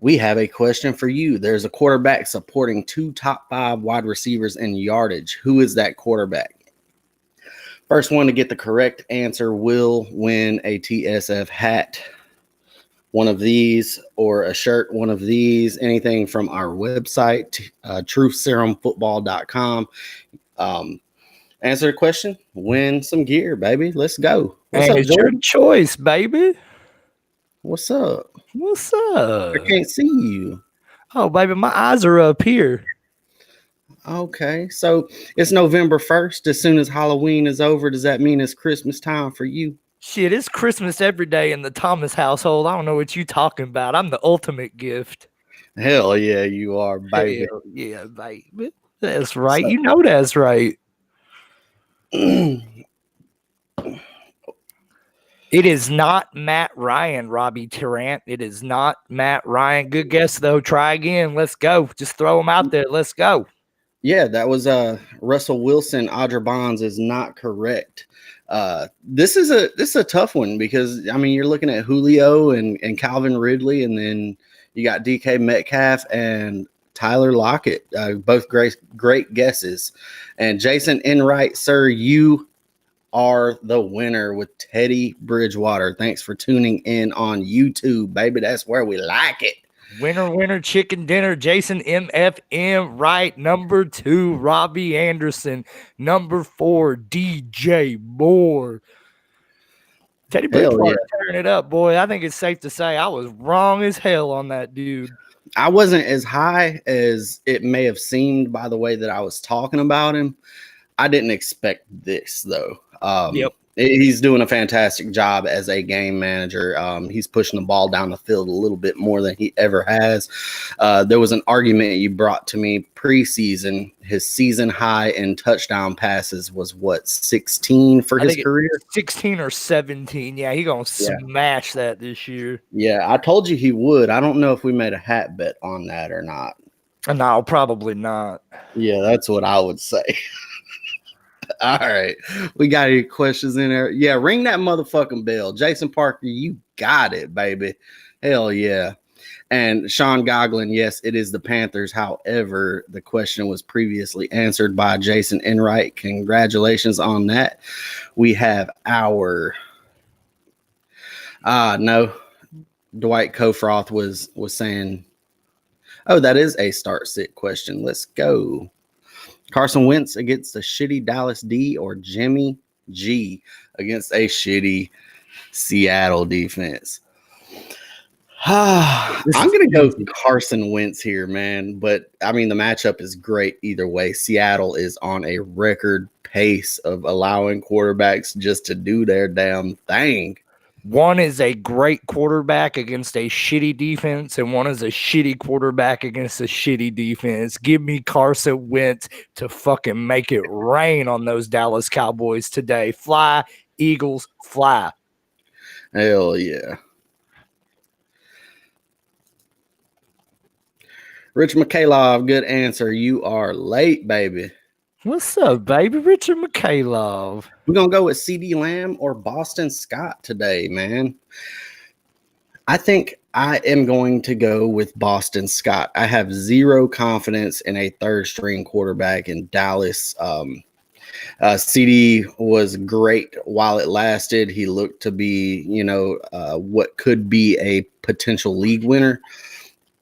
We have a question for you. There's a quarterback supporting two top five wide receivers in yardage. Who is that quarterback? First one to get the correct answer will win a TSF hat, one of these, or a shirt, one of these, anything from our website, truthserumfootball.com. Answer the question, win some gear, baby. Let's go. What's And up, it's your Jordan? choice, baby. What's up? What's I up? can't see you. Oh, baby, my eyes are up here. Okay, so it's November 1st. As soon as Halloween is over, does that mean it's Christmas time for you? Shit, it's Christmas every day in the Thomas household. I don't know what you talking about. I'm the ultimate gift. Hell yeah, you are, baby. Hell yeah, baby. That's right. You know that's right. It is not Matt Ryan, Robbie Tarrant. It is not Matt Ryan. Good guess, though. Try again. Let's go. Just throw them out there. Let's go. Yeah, that was Russell Wilson. Audra Bonds is not correct. This is a tough one because I mean you're looking at Julio and Calvin Ridley, and then you got DK Metcalf and Tyler Lockett. Both great guesses. And Jason Enright, sir, you are the winner with Teddy Bridgewater. Thanks for tuning in on YouTube, baby. That's where we like it. Winner, chicken dinner. Jason MFM, right. Number 2, Robbie Anderson. Number 4, DJ Moore. Teddy Bridgewater tearing it up, boy. I think it's safe to say I was wrong as hell on that dude. I wasn't as high as it may have seemed by the way that I was talking about him. I didn't expect this, though. Yep. He's doing a fantastic job as a game manager. He's pushing the ball down the field a little bit more than he ever has. There was an argument you brought to me preseason. His season high in touchdown passes was what, 16 for his career? 16 or 17. Yeah, he's going to smash that this year. Yeah, I told you he would. I don't know if we made a hat bet on that or not. No, probably not. Yeah, that's what I would say. All right. We got any questions in there? Yeah, ring that motherfucking bell. Jason Parker, you got it, baby. Hell yeah. And Sean Goglin, yes, it is the Panthers. However, the question was previously answered by Jason Enright. Congratulations on that. We have our no. Dwight Kofroth was saying, oh, that is a start sit question. Let's go. Carson Wentz against a shitty Dallas D or Jimmy G against a shitty Seattle defense. I'm going to go Carson Wentz here, man. But, I mean, the matchup is great either way. Seattle is on a record pace of allowing quarterbacks just to do their damn thing. One is a great quarterback against a shitty defense, and one is a shitty quarterback against a shitty defense. Give me Carson Wentz to fucking make it rain on those Dallas Cowboys today. Fly, Eagles, fly. Hell yeah. Rich Mikhailov, good answer. You are late, baby. What's up, baby? Richard Mikhailov. We're going to go with CeeDee Lamb or Boston Scott today, man. I think I am going to go with Boston Scott. I have zero confidence in a third-string quarterback in Dallas. CeeDee was great while it lasted. He looked to be, what could be a potential league winner.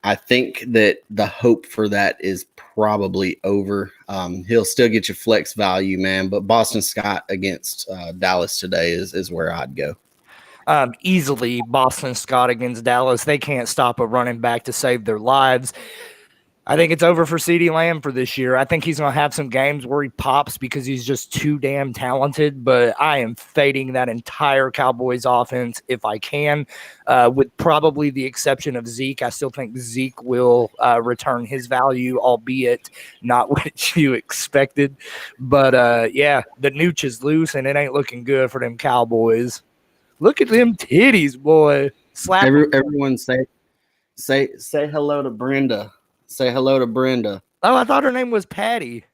I think that the hope for that is probably over. He'll still get you flex value, man, but Boston Scott against Dallas today is where I'd go. Easily Boston Scott against Dallas. They can't stop a running back to save their lives. I think it's over for CeeDee Lamb for this year. I think he's going to have some games where he pops because he's just too damn talented, but I am fading that entire Cowboys offense if I can, with probably the exception of Zeke. I still think Zeke will return his value, albeit not what you expected. But, yeah, the nooch is loose, and it ain't looking good for them Cowboys. Look at them titties, boy. Slap everyone say hello to Brenda. Say hello to Brenda. Oh, I thought her name was Patty.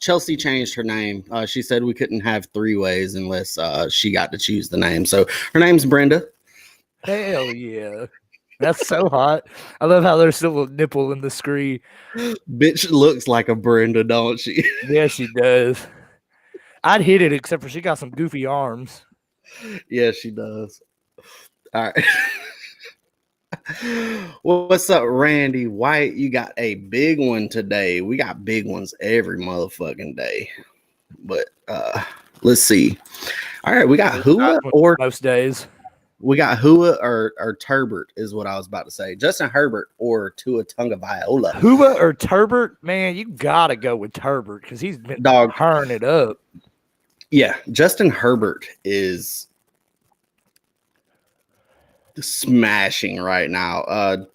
Chelsea changed her name. She said we couldn't have three ways unless she got to choose the name. So her name's Brenda. Hell yeah. That's so hot. I love how there's still a nipple in the screen. Bitch looks like a Brenda, don't she? Yeah, she does. I'd hit it, except for she got some goofy arms. Yeah, she does. All right. Well, what's up, Randy White? You got a big one today. We got big ones every motherfucking day. But let's see. All right, we got Hua or most days. We got Hua or Turbert is what I was about to say. Justin Herbert or Tua Tagovailoa. Hua or Turbert, man, you gotta go with Turbert because he's been turning it up. Yeah, Justin Herbert is smashing right now.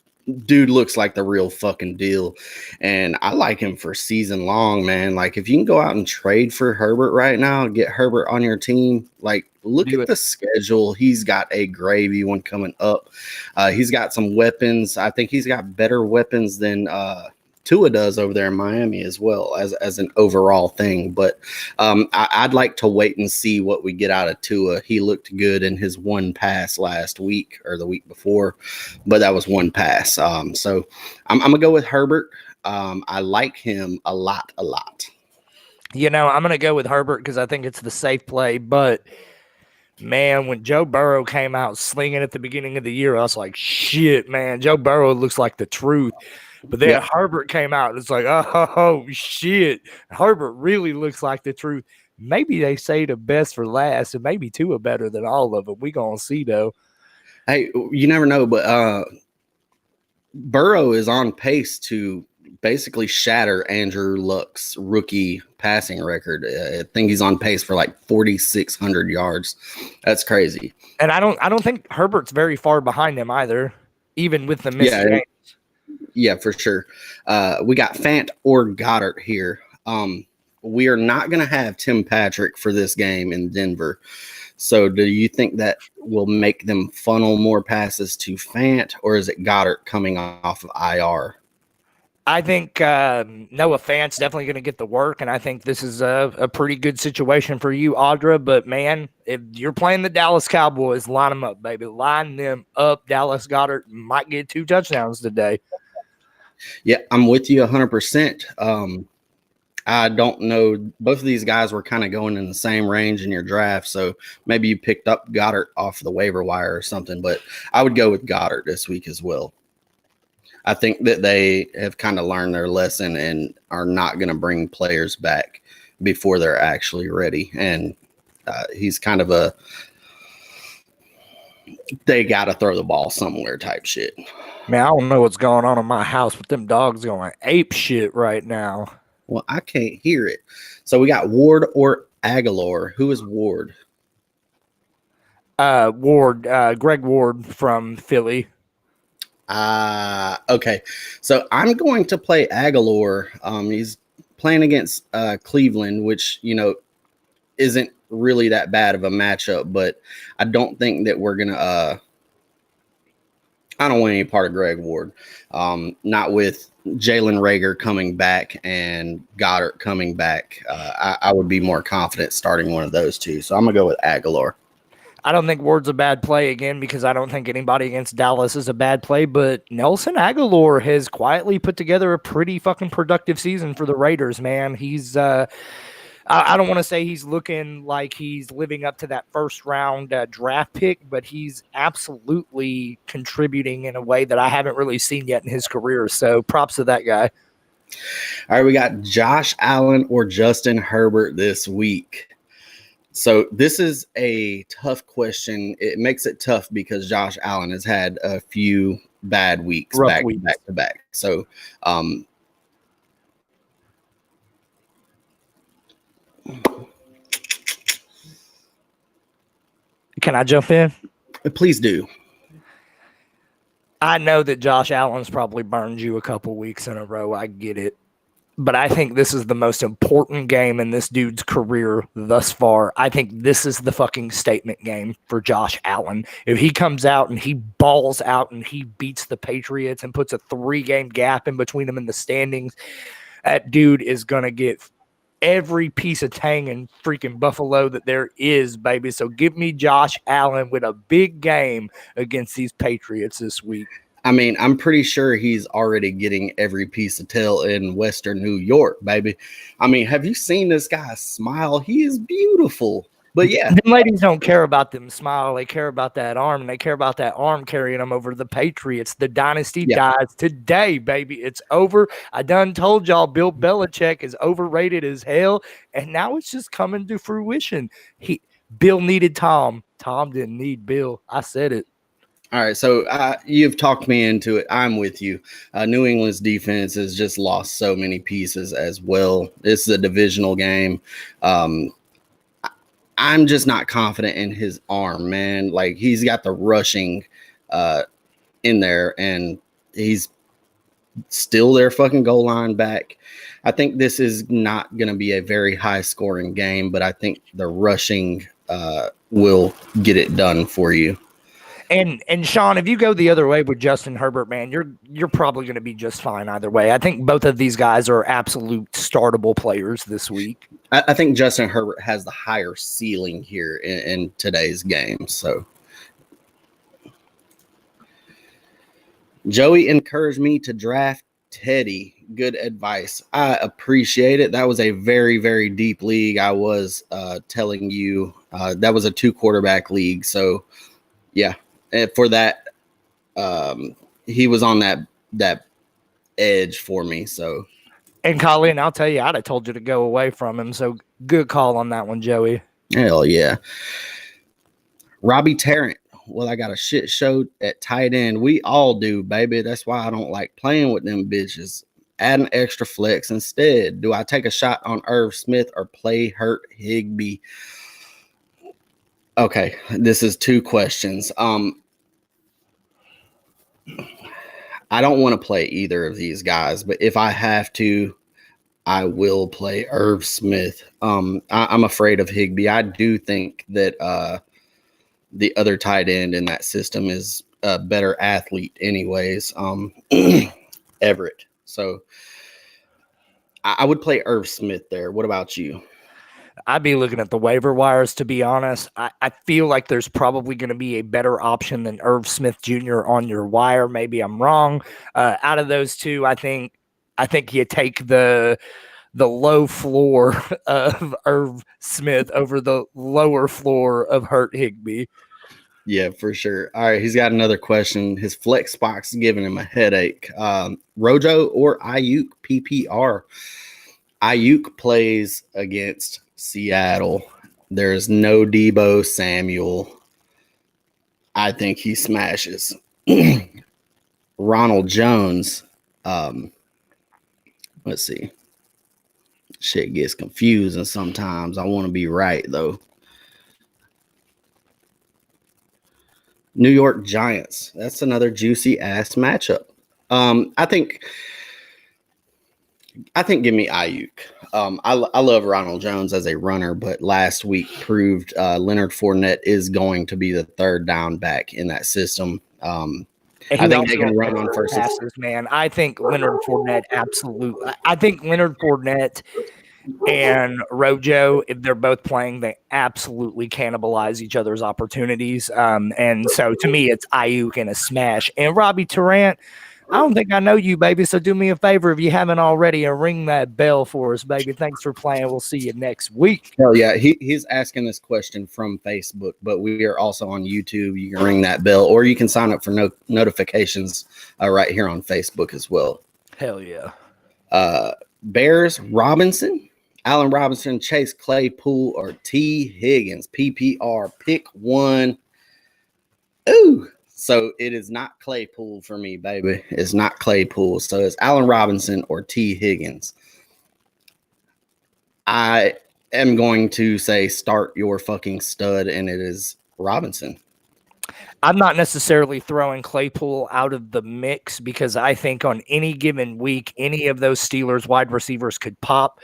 Dude looks like the real fucking deal, and I like him for season long, man. Like if you can go out and trade for Herbert right now, get Herbert on your team. Like look at the schedule. He's got a gravy one coming up. He's got some weapons. I think he's got better weapons than Tua does over there in Miami as well as an overall thing. But I'd like to wait and see what we get out of Tua. He looked good in his one pass last week or the week before, but that was one pass. So I'm going to go with Herbert. I like him a lot. You know, I'm going to go with Herbert because I think it's the safe play. But, man, when Joe Burrow came out slinging at the beginning of the year, I was like, shit, man, Joe Burrow looks like the truth. But then Herbert came out, and it's like, oh, shit. Herbert really looks like the truth. Maybe they say the best for last, and maybe Tua better than all of them. We going to see, though. Hey, you never know, but Burrow is on pace to basically shatter Andrew Luck's rookie passing record. I think he's on pace for like 4,600 yards. That's crazy. And I don't think Herbert's very far behind him either, even with the missed games. Yeah, for sure. We got Fant or Goddard here. We are not going to have Tim Patrick for this game in Denver. So do you think that will make them funnel more passes to Fant, or is it Goddard coming off of IR? I think Noah Fant's definitely going to get the work, and I think this is a pretty good situation for you, Audra. But, man, if you're playing the Dallas Cowboys, line them up, baby. Line them up. Dallas Goddard might get 2 touchdowns today. Yeah, I'm with you 100%. I don't know. Both of these guys were kind of going in the same range in your draft, so maybe you picked up Goddard off the waiver wire or something, but I would go with Goddard this week as well. I think that they have kind of learned their lesson and are not going to bring players back before they're actually ready. And he's kind of a they got to throw the ball somewhere type shit. Man, I don't know what's going on in my house, but them dogs going ape shit right now. Well, I can't hear it. So we got Ward or Aguilar. Who is Ward? Ward, Greg Ward from Philly. Okay. So I'm going to play Aguilar. He's playing against Cleveland, which, you know, isn't really that bad of a matchup, but I don't think that we're going to I don't want any part of Greg Ward. Not with Jalen Reagor coming back and Goddard coming back. I would be more confident starting one of those two. So I'm going to go with Aguilar. I don't think Ward's a bad play again because I don't think anybody against Dallas is a bad play, but Nelson Aguilar has quietly put together a pretty fucking productive season for the Raiders, man. He's I don't want to say he's looking like he's living up to that first round draft pick, but he's absolutely contributing in a way that I haven't really seen yet in his career. So props to that guy. All right, we got Josh Allen or Justin Herbert this week. So this is a tough question. It makes it tough because Josh Allen has had a few bad weeks back to back. So can I jump in? Please do. I know that Josh Allen's probably burned you a couple weeks in a row. I get it. But I think this is the most important game in this dude's career thus far. I think this is the fucking statement game for Josh Allen. If he comes out and he balls out and he beats the Patriots and puts a 3-game gap in between them in the standings, that dude is going to get every piece of tang in freaking Buffalo that there is, baby. So give me Josh Allen with a big game against these Patriots this week. I mean, I'm pretty sure he's already getting every piece of tail in Western New York, baby. I mean, have you seen this guy smile? He is beautiful. But yeah, The ladies don't care about them smile. They care about that arm, and they care about that arm carrying them over the Patriots. The dynasty dies today, baby. It's over. I done told y'all Bill Belichick is overrated as hell, and now it's just coming to fruition. Bill needed Tom. Tom didn't need Bill. I said it. All right, so you've talked me into it. I'm with you. New England's defense has just lost so many pieces as well. This is a divisional game. I'm just not confident in his arm, man. Like, he's got the rushing in there, and he's still their fucking goal line back. I think this is not going to be a very high scoring game, but I think the rushing will get it done for you. And Sean, if you go the other way with Justin Herbert, man, you're probably going to be just fine either way. I think both of these guys are absolute startable players this week. I think Justin Herbert has the higher ceiling here in today's game. So Joey encouraged me to draft Teddy. Good advice. I appreciate it. That was a very, very deep league. I was telling you that was a 2-quarterback league. So yeah. For that, he was on that edge for me. So, and Colin, I'll tell you, I'd have told you to go away from him. So good call on that one, Joey. Hell yeah. Robbie Tarrant. Well, I got a shit show at tight end. We all do, baby. That's why I don't like playing with them bitches. Add an extra flex instead. Do I take a shot on Irv Smith or play hurt Higbee? Okay, this is 2 questions. I don't want to play either of these guys, but if I have to, I will play Irv Smith. I'm afraid of Higbee. I do think that the other tight end in that system is a better athlete anyways, Everett. So I would play Irv Smith there. What about you? I'd be looking at the waiver wires, to be honest. I feel like there's probably going to be a better option than Irv Smith Jr. on your wire. Maybe I'm wrong. Out of those two, I think you take the low floor of Irv Smith over the lower floor of Hurt Higbee. Yeah, for sure. All right, he's got another question. His flex spot's giving him a headache. Rojo or Ayuk PPR? Ayuk plays against Seattle. There's no Deebo Samuel. I think he smashes. Ronald Jones. Let's see. Shit gets confusing sometimes. I want to be right, though. New York Giants. That's another juicy ass matchup. I think give me Ayuk. I love Ronald Jones as a runner, but last week proved Leonard Fournette is going to be the third down back in that system. I think they can run on first passes, man. I think Leonard Fournette absolutely. I think Leonard Fournette and Rojo, if they're both playing, they absolutely cannibalize each other's opportunities. And so to me, it's Ayuk and a smash. And Robbie Tarrant, I don't think I know you, baby. So do me a favor if you haven't already, and ring that bell for us, baby. Thanks for playing. We'll see you next week. Hell yeah. He's asking this question from Facebook, but we are also on YouTube. You can ring that bell, or you can sign up for notifications right here on Facebook as well. Hell yeah. Bears, Robinson, Allen Robinson, Chase Claypool, or T. Higgins. PPR. Pick one. Ooh. So it is not Claypool for me, baby. It's not Claypool. So it's Allen Robinson or T. Higgins. I am going to say start your fucking stud, and it is Robinson. I'm not necessarily throwing Claypool out of the mix because I think on any given week, any of those Steelers wide receivers could pop.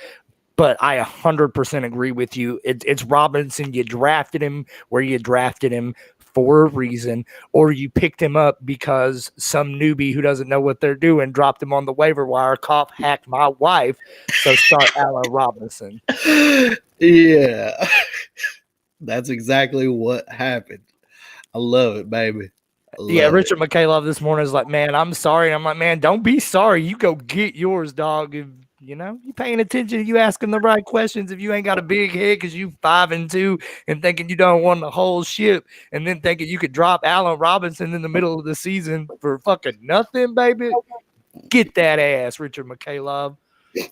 But I 100% agree with you. It's Robinson. You drafted him where you drafted him for a reason, or you picked him up because some newbie who doesn't know what they're doing dropped him on the waiver wire. Cop hacked my wife. So start Allen Robinson. Yeah. That's exactly what happened. I love it, baby. Yeah, Love it. Richard McCaleb this morning is like, man, I'm sorry. And I'm like, man, don't be sorry. You go get yours, dog. If you paying attention, you asking the right questions. If you ain't got a big head because you 5-2 and thinking you don't want the whole ship, and then thinking you could drop Allen Robinson in the middle of the season for fucking nothing, baby. Get that ass, Richard McCaleb.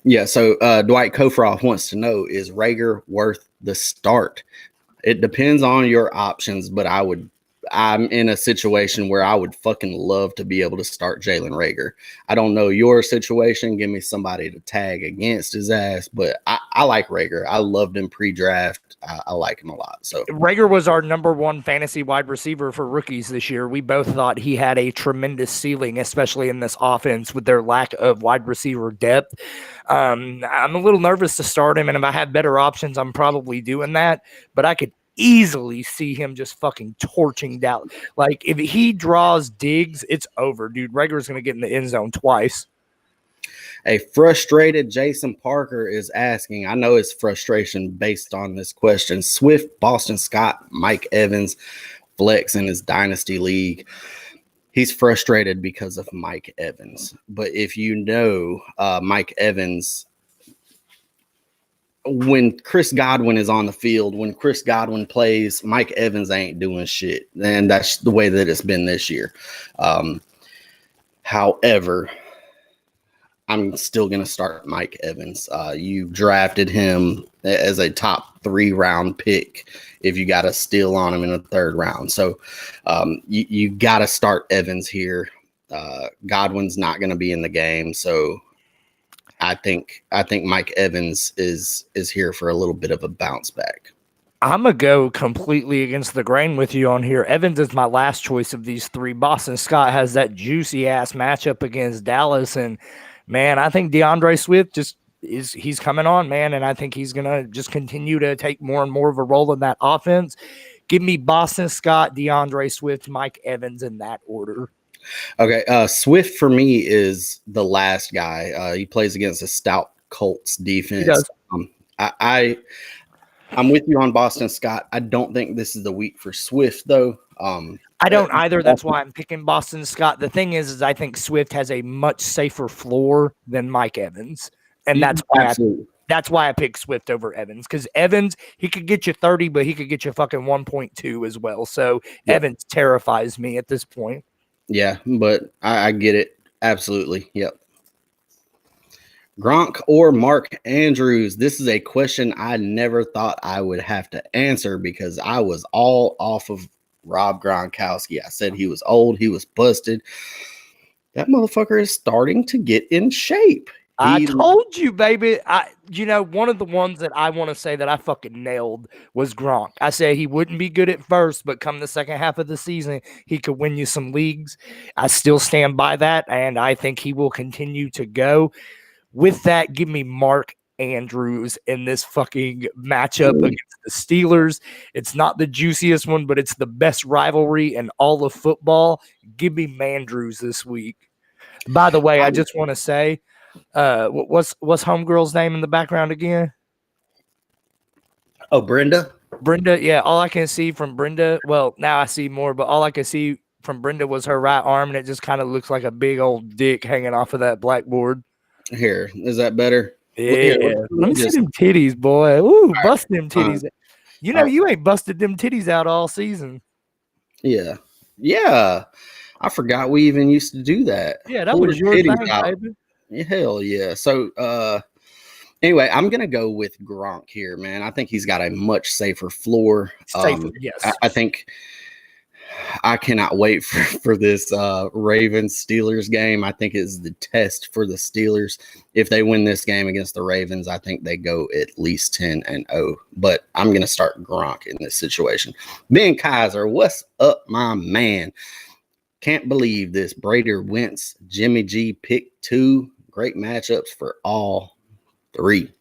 Yeah, so Dwight Kofroff wants to know, is Rager worth the start? It depends on your options, but I'm in a situation where I would fucking love to be able to start Jalen Rager. I don't know your situation. Give me somebody to tag against his ass, but I like Rager. I loved him pre-draft. I like him a lot. So Rager was our number one fantasy wide receiver for rookies this year. We both thought he had a tremendous ceiling, especially in this offense with their lack of wide receiver depth. I'm a little nervous to start him, and if I have better options, I'm probably doing that. But I could easily see him just fucking torching Dallas. Like, if he draws Diggs, it's over, dude. Rager's going to get in the end zone twice. a frustrated Jason Parker is asking, I know his frustration based on this question, Swift, Boston Scott, Mike Evans, flex in his dynasty league. He's frustrated because of Mike Evans. But if you know Mike Evans, when Chris Godwin is on the field, when Chris Godwin plays, Mike Evans ain't doing shit. And that's the way that it's been this year. However, I'm still going to start Mike Evans. You drafted him as a top 3 round pick if you got a steal on him in the 3rd round. So you got to start Evans here. Godwin's not going to be in the game. So I think Mike Evans is here for a little bit of a bounce back. I'm going to go completely against the grain with you on here. Evans is my last choice of these 3. Boston Scott has that juicy-ass matchup against Dallas, and, man, I think DeAndre Swift he's coming on, man, and I think he's going to just continue to take more and more of a role in that offense. Give me Boston Scott, DeAndre Swift, Mike Evans in that order. Okay, Swift for me is the last guy. He plays against a stout Colts defense. He does. I'm with you on Boston Scott. I don't think this is the week for Swift, though. I don't either. That's why I'm picking Boston Scott. The thing is I think Swift has a much safer floor than Mike Evans, and that's why I pick Swift over Evans, because Evans, he could get you 30, but he could get you fucking 1.2 as well. So yeah. Evans terrifies me at this point. Yeah, but I get it. Absolutely. Yep. Gronk or Mark Andrews? This is a question I never thought I would have to answer because I was all off of Rob Gronkowski. I said he was old. He was busted. That motherfucker is starting to get in shape. I told you, baby. One of the ones that I want to say that I fucking nailed was Gronk. I said he wouldn't be good at first, but come the second half of the season, he could win you some leagues. I still stand by that, and I think he will continue to go. With that, give me Mark Andrews in this fucking matchup against the Steelers. It's not the juiciest one, but it's the best rivalry in all of football. Give me Mandrews this week. By the way, I just want to say, what's homegirl's name in the background again? Oh, Brenda. Yeah. All I can see from Brenda, well, now I see more, but all I can see from Brenda was her right arm, and it just kind of looks like a big old dick hanging off of that blackboard. Here, is that better? Yeah. Let me see them titties, boy. Ooh, bust them titties. You ain't busted them titties out all season. Yeah. I forgot we even used to do that. Yeah, that was your thing, baby. Hell yeah. So anyway, I'm gonna go with Gronk here, man. I think he's got a much safer floor. Yes. I think I cannot wait for this Ravens Steelers game. I think it's the test for the Steelers. If they win this game against the Ravens, I think they go at least 10-0. But I'm gonna start Gronk in this situation. Ben Kaiser, what's up, my man? Can't believe this. Brady Wentz, Jimmy G, pick 2. Great matchups for all 3.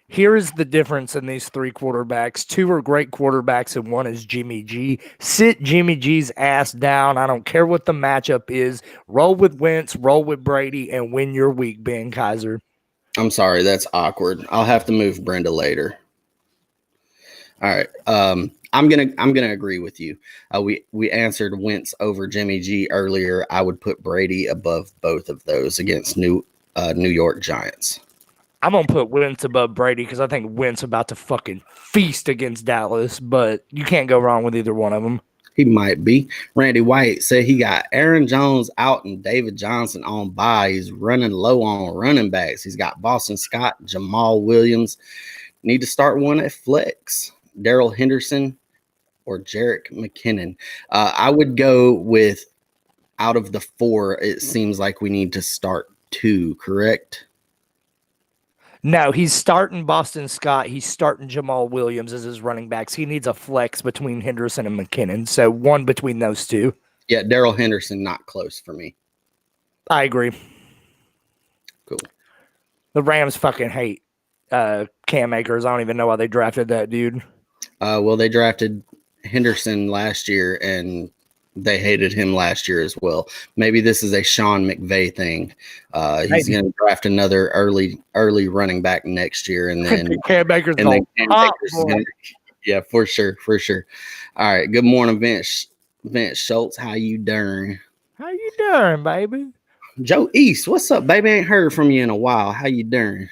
Here is the difference in these 3 quarterbacks. 2 are great quarterbacks, and 1 is Jimmy G. Sit Jimmy G's ass down. I don't care what the matchup is. Roll with Wentz, roll with Brady, and win your week, Ben Kaiser. I'm sorry, that's awkward. I'll have to move Brenda later. All right. I'm gonna agree with you. We answered Wentz over Jimmy G earlier. I would put Brady above both of those against New York Giants. I'm gonna put Wentz above Brady because I think Wentz about to fucking feast against Dallas, but you can't go wrong with either one of them. He might be. Randy White said he got Aaron Jones out and David Johnson on bye. He's running low on running backs. He's got Boston Scott, Jamal Williams. Need to start one at flex. Darrell Henderson or Jerick McKinnon. I would go with, out of the four, it seems like we need to start two, correct? No, he's starting Boston Scott. He's starting Jamal Williams as his running backs. He needs a flex between Henderson and McKinnon. So one between those two. Yeah, Darrell Henderson, not close for me. I agree. Cool. The Rams fucking hate Cam Akers. I don't even know why they drafted that dude. Well, they drafted Henderson last year, and they hated him last year as well. Maybe this is a Sean McVay thing. He's going to draft another early running back next year, and then Cam Akers. Yeah, for sure. All right. Good morning, Vince Schultz. How you doing? How you doing, baby? Joe East, what's up, baby? Ain't heard from you in a while. How you doing?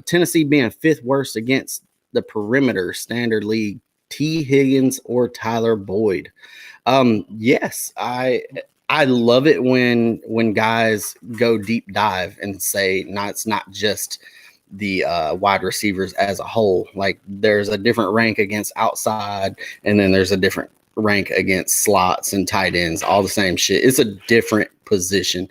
Tennessee being fifth worst against the perimeter standard league. T. Higgins or Tyler Boyd? Yes, I love it when guys go deep dive and say, no, it's not just the wide receivers as a whole. Like, there's a different rank against outside, and then there's a different rank against slots and tight ends, all the same shit. It's a different position.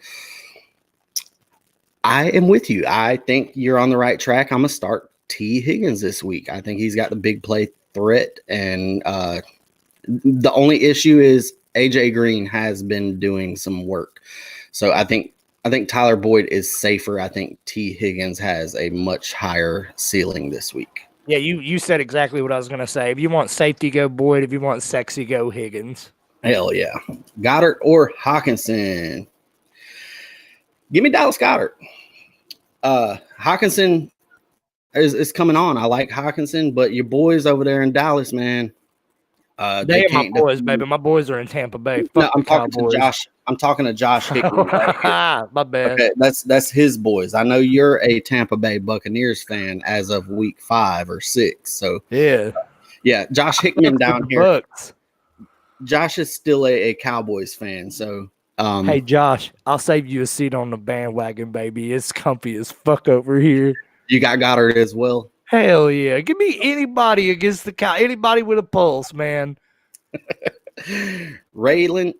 I am with you. I think you're on the right track. I'm going to start T. Higgins this week. I think he's got the big play threat, and the only issue is AJ Green has been doing some work. So I think Tyler Boyd is safer. I think T. Higgins has a much higher ceiling this week. Yeah, you said exactly what I was going to say. If you want safety, go Boyd. If you want sexy, go Higgins. Hell yeah. Goddard or Hawkinson? Give me Dallas Goedert. Hawkinson is coming on. I like Hawkinson, but your boys over there in Dallas, man. They are my boys, baby. My boys are in Tampa Bay. No, I'm talking to Josh. I'm talking to Josh Hickman. Right my bad. Okay, that's his boys. I know you're a Tampa Bay Buccaneers fan as of week 5 or 6. So yeah, Josh Hickman down here. Bucks. Josh is still a Cowboys fan. So hey Josh, I'll save you a seat on the bandwagon, baby. It's comfy as fuck over here. You got Goddard as well. Hell yeah. Give me anybody against the cow. Anybody with a pulse, man. Rager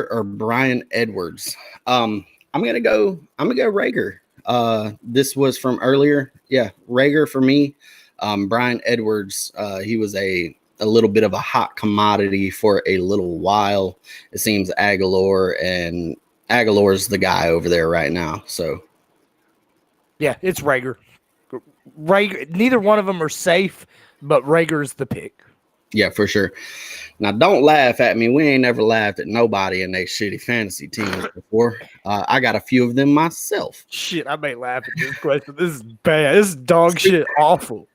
or Brian Edwards. I'm gonna go Rager. This was from earlier. Yeah, Rager for me. Brian Edwards, he was a little bit of a hot commodity for a little while. It seems Aguilar's the guy over there right now. So yeah, it's Rager. Neither one of them are safe, but Rager's the pick. Yeah, for sure. Now, don't laugh at me. We ain't never laughed at nobody in their shitty fantasy teams before. I got a few of them myself. Shit, I may laugh at this question. This is bad. This is dog shit awful.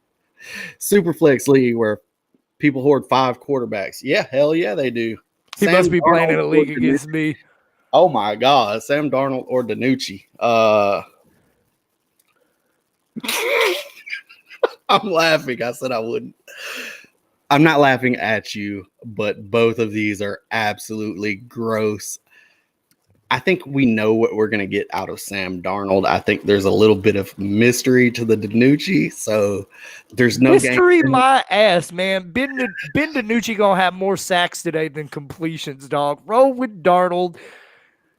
Superflex league where people hoard 5 quarterbacks. Yeah, hell yeah, they do. He must be playing in a league against me. Oh, my God. Sam Darnold or DiNucci. I'm laughing. I said I wouldn't. I'm not laughing at you, but both of these are absolutely gross. I think we know what we're going to get out of Sam Darnold. I think there's a little bit of mystery to the DiNucci, so there's no mystery. My ass, man. Ben DiNucci gonna have more sacks today than completions, dog. Roll with Darnold.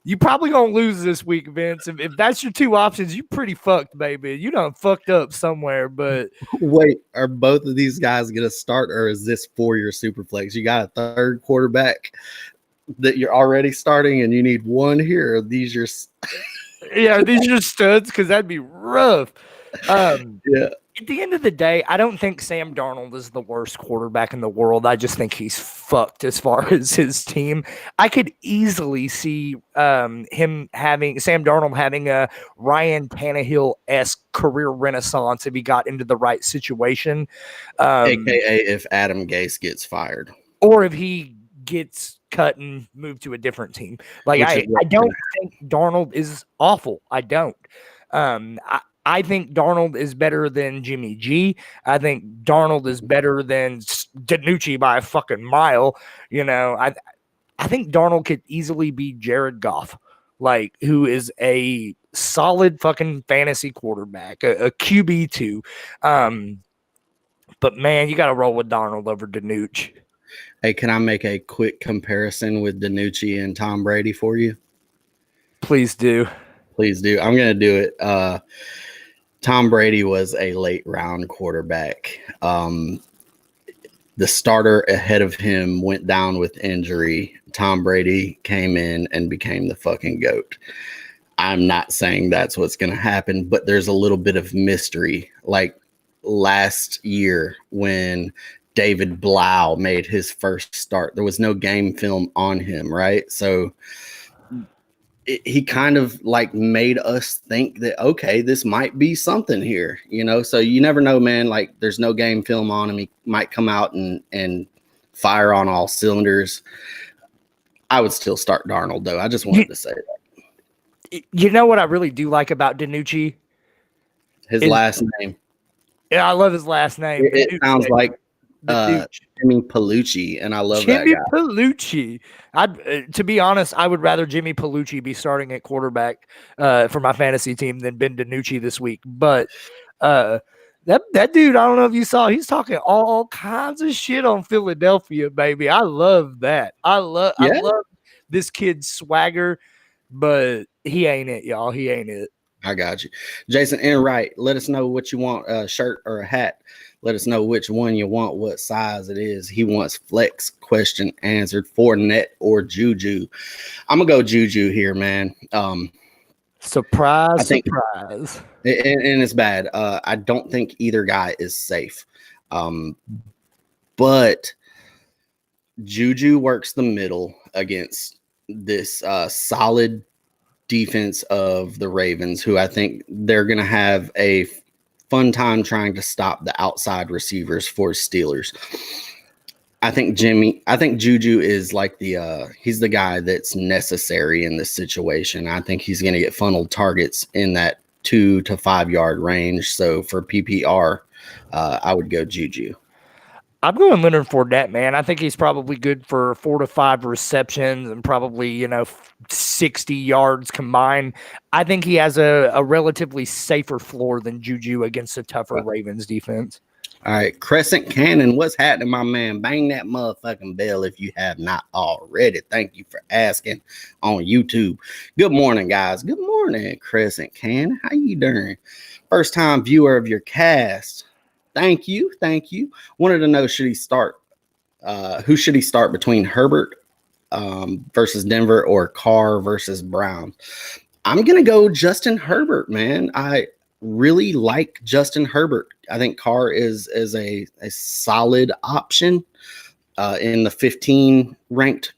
You probably gonna lose this week, Vince. If that's your 2 options, you pretty fucked, baby. You done fucked up somewhere. But wait, are both of these guys gonna start, or is this for your Superflex? You got a 3rd quarterback that you're already starting, and you need one here. Are these your yeah? Are these your studs? Because that'd be rough. Yeah. At the end of the day, I don't think Sam Darnold is the worst quarterback in the world. I just think he's fucked as far as his team. I could easily see Sam Darnold having a Ryan Tannehill-esque career renaissance if he got into the right situation. AKA if Adam Gase gets fired. Or if he gets cut and moved to a different team. Like I don't think Darnold is awful. I don't. I think Darnold is better than Jimmy G. I think Darnold is better than DiNucci by a fucking mile. You know, I think Darnold could easily be Jared Goff, like, who is a solid fucking fantasy quarterback, a QB2. But man, you got to roll with Darnold over DiNucci. Hey, can I make a quick comparison with DiNucci and Tom Brady for you? Please do. Please do. I'm going to do it. Tom Brady was a late round quarterback. The starter ahead of him went down with injury. Tom Brady came in and became the fucking GOAT. I'm not saying that's what's going to happen, but there's a little bit of mystery. Like last year when David Blau made his first start, there was no game film on him, right? So he kind of like made us think that, okay, this might be something here, you know? So you never know, man. Like there's no game film on him. He might come out and fire on all cylinders. I would still start Darnold though. I just wanted to say that. You know what I really do like about DiNucci? His last name. Yeah, I love his last name. It sounds like Jimmy Palucci, and I love Jimmy that guy. Palucci. To be honest, I would rather Jimmy Palucci be starting at quarterback for my fantasy team than Ben DiNucci this week. But that dude, I don't know if you saw, he's talking all kinds of shit on Philadelphia, baby. I love that. I love this kid's swagger, but he ain't it, y'all. He ain't it. I got you. Jason Enright, let us know what you want, a shirt or a hat. Let us know which one you want, what size it is. He wants flex question answered for Net or Juju. I'm going to go Juju here, man. Surprise. And it's bad. I don't think either guy is safe. But Juju works the middle against this solid defense of the Ravens, who I think they're going to have a fun time trying to stop the outside receivers for Steelers. I think Juju is like he's the guy that's necessary in this situation. I think he's going to get funneled targets in that 2 to 5 yard range. So for PPR, I would go Juju. I'm going Leonard Fournette, man. I think he's probably good for 4 to 5 receptions and probably, 60 yards combined. I think he has a relatively safer floor than Juju against a tougher Ravens defense. All right, Crescent Cannon, what's happening, my man? Bang that motherfucking bell if you have not already. Thank you for asking on YouTube. Good morning, guys. Good morning, Crescent Cannon. How you doing? First time viewer of your cast. Thank you. Wanted to know, who should he start between Herbert versus Denver or Carr versus Brown? I'm going to go Justin Herbert, man. I really like Justin Herbert. I think Carr is a solid option in the 15 ranked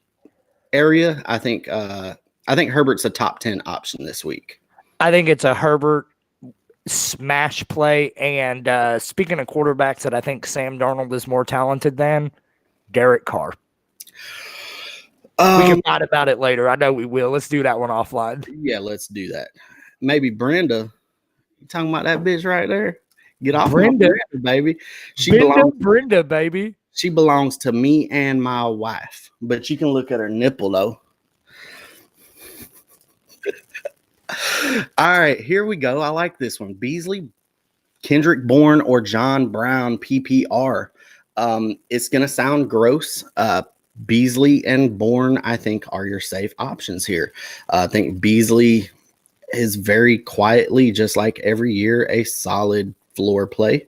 area. I think Herbert's a top 10 option this week. I think it's a Herbert smash play. And speaking of quarterbacks that I think Sam Darnold is more talented than, Derek Carr. We can fight about it later. I know we will. Let's do that one offline. Yeah, let's do that. Maybe Brenda. You talking about that bitch right there? Get off Brenda, baby. Brenda, baby. She belongs to me and my wife. But you can look at her nipple though. All right, here we go. I like this one. Beasley, Kendrick Bourne, or John Brown PPR. It's going to sound gross. Beasley and Bourne, I think, are your safe options here. I think Beasley is very quietly, just like every year, a solid floor play.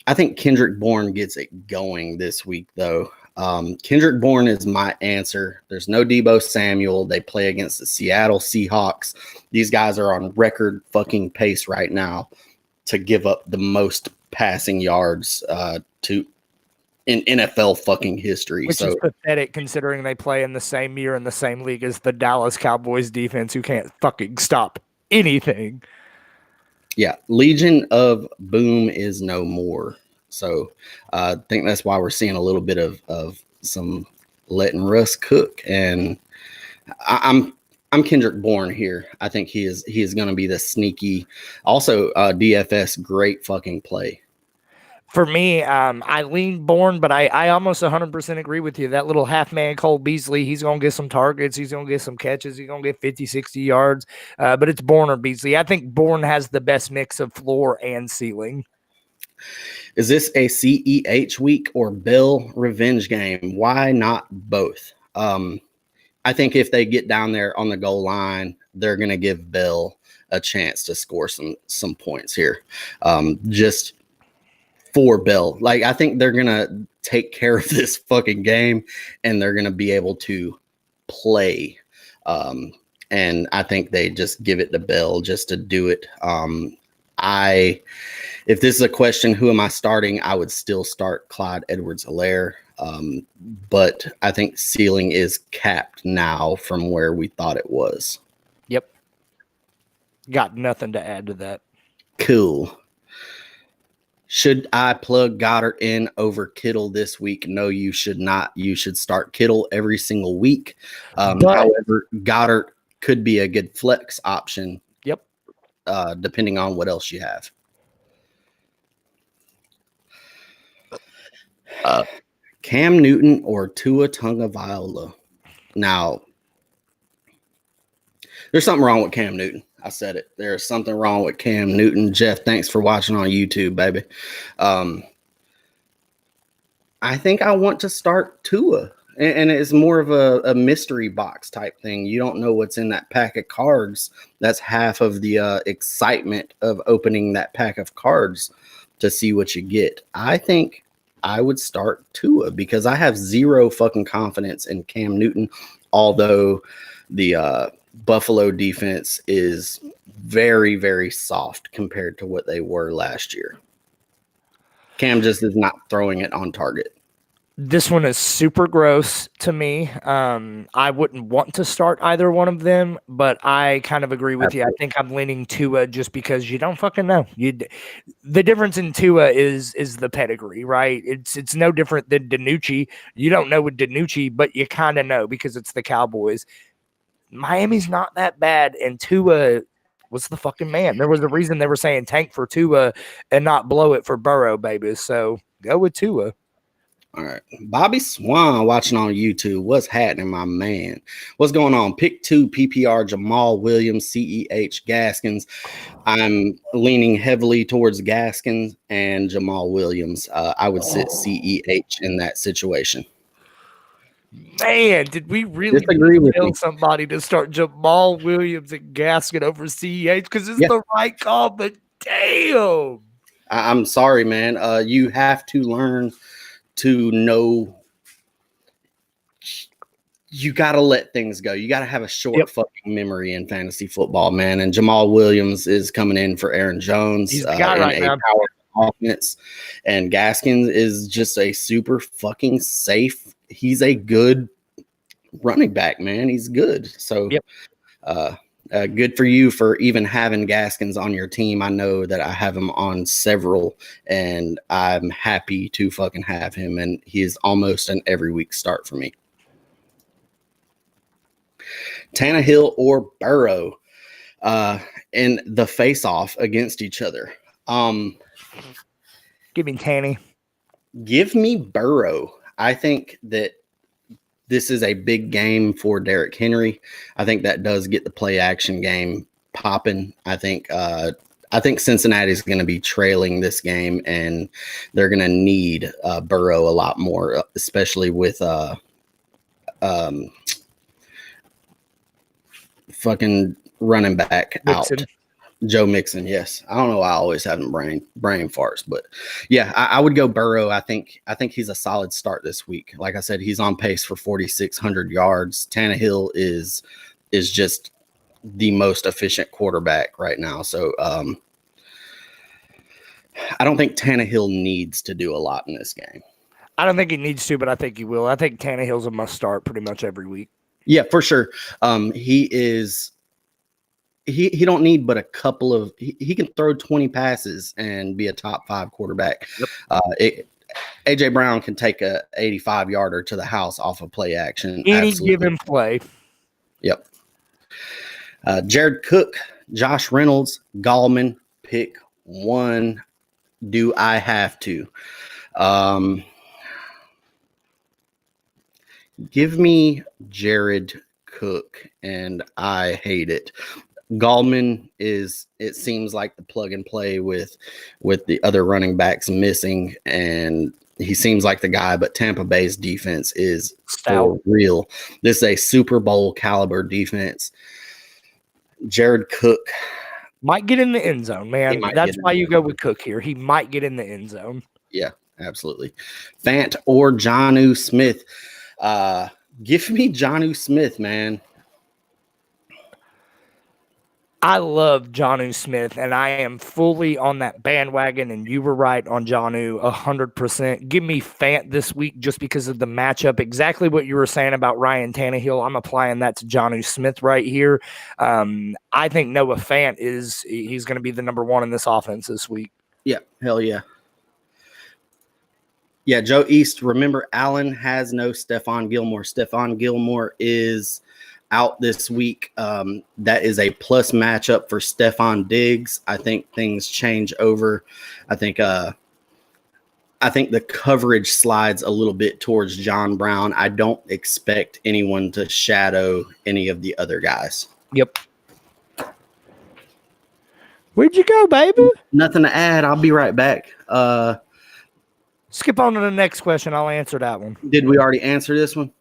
I think Kendrick Bourne gets it going this week, though. Kendrick Bourne is my answer. There's no Deebo Samuel. They play against the Seattle Seahawks. These guys are on record fucking pace right now to give up the most passing yards to in NFL fucking history. Which is pathetic considering they play in the same year in the same league as the Dallas Cowboys defense, who can't fucking stop anything. Yeah, Legion of Boom is no more. So I think that's why we're seeing a little bit of some letting Russ cook. And I'm Kendrick Bourne here. I think he is going to be the sneaky. Also, DFS, great fucking play. For me, I lean Bourne, but I almost 100% agree with you. That little half-man Cole Beasley, he's going to get some targets. He's going to get some catches. He's going to get 50, 60 yards. But it's Bourne or Beasley. I think Bourne has the best mix of floor and ceiling. Is this a CEH week or Bell revenge game? Why not both? I think if they get down there on the goal line, they're going to give Bell a chance to score some points here. Just for Bell. Like, I think they're going to take care of this fucking game and they're going to be able to play. And I think they just give it to Bell just to do it. If this is a question, who am I starting? I would still start Clyde Edwards-Helaire. But I think ceiling is capped now from where we thought it was. Yep. Got nothing to add to that. Cool. Should I plug Goddard in over Kittle this week? No, you should not. You should start Kittle every single week. However, Goddard could be a good flex option. Yep. Depending on what else you have. Cam Newton or Tua Tagovailoa. Now, there's something wrong with Cam Newton. I said it. There's something wrong with Cam Newton. Jeff, thanks for watching on YouTube, baby. I think I want to start Tua. And it's more of a mystery box type thing. You don't know what's in that pack of cards. That's half of the excitement of opening that pack of cards to see what you get. I think I would start Tua because I have zero fucking confidence in Cam Newton, although the Buffalo defense is very, very soft compared to what they were last year. Cam just is not throwing it on target. This one is super gross to me. I wouldn't want to start either one of them, but I kind of agree with you. I think I'm leaning Tua just because you don't fucking know. The difference in Tua is the pedigree, right? It's no different than DiNucci. You don't know with DiNucci, but you kind of know because it's the Cowboys. Miami's not that bad, and Tua was the fucking man. There was a reason they were saying tank for Tua and not blow it for Burrow, baby. So go with Tua. All right. Bobby Swan watching on YouTube. What's happening, my man? What's going on? Pick 2 PPR, Jamal Williams, CEH, Gaskins. I'm leaning heavily towards Gaskins and Jamal Williams. I would sit CEH in that situation. Man, did we really tell somebody to start Jamal Williams and Gaskin over CEH? Because it's the right call, but damn. I'm sorry, man. You have to learn to know you got to let things go. You got to have a short fucking memory in fantasy football, man. And Jamal Williams is coming in for Aaron Jones. He's the guy right now. Power offense. And Gaskins is just a super fucking safe. He's a good running back, man. He's good. So good for you for even having Gaskins on your team. I know that I have him on several, and I'm happy to fucking have him. And he is almost an every week start for me. Tannehill or Burrow in the face-off against each other. Give me Tanny. Give me Burrow. I think that this is a big game for Derrick Henry. I think that does get the play action game popping. I think Cincinnati is going to be trailing this game, and they're going to need Burrow a lot more, especially with fucking running back Mixon. out. Joe Mixon, yes. I don't know why I always have him brain farts, but yeah, I would go Burrow. I think he's a solid start this week. Like I said, he's on pace for 4,600 yards. Tannehill is just the most efficient quarterback right now. So I don't think Tannehill needs to do a lot in this game. I don't think he needs to, but I think he will. I think Tannehill's a must start pretty much every week. Yeah, for sure. He is. He don't need but a couple of. He can throw 20 passes and be a top 5 quarterback. Yep. AJ Brown can take a 85-yarder to the house off of play action. Any Absolutely. given play. Yep. Jared Cook, Josh Reynolds, Gallman, pick one. Do I have to? Give me Jared Cook, and I hate it. Gallman is, it seems like the plug and play with the other running backs missing, and he seems like the guy, but Tampa Bay's defense is for real. This is a Super Bowl caliber defense. Jared Cook might get in the end zone, man. That's why you go with Cook here. He might get in the end zone. Yeah, absolutely. Fant or Jonnu Smith. Give me Jonnu Smith, man. I love Jonnu Smith, and I am fully on that bandwagon, and you were right on Jonnu 100%. Give me Fant this week just because of the matchup. Exactly what you were saying about Ryan Tannehill. I'm applying that to Jonnu Smith right here. I think Noah Fant he's going to be the number one in this offense this week. Yeah, hell yeah. Yeah, Joe East, remember Allen has no Stephon Gilmore. Stephon Gilmore is out this week. That is a plus matchup for Stephon Diggs. I think things change over. I think the coverage slides a little bit towards John Brown. I don't expect anyone to shadow any of the other guys. Yep. Where'd you go, baby? Nothing to add. I'll be right back. Skip on to the next question. I'll answer that one. Did we already answer this one?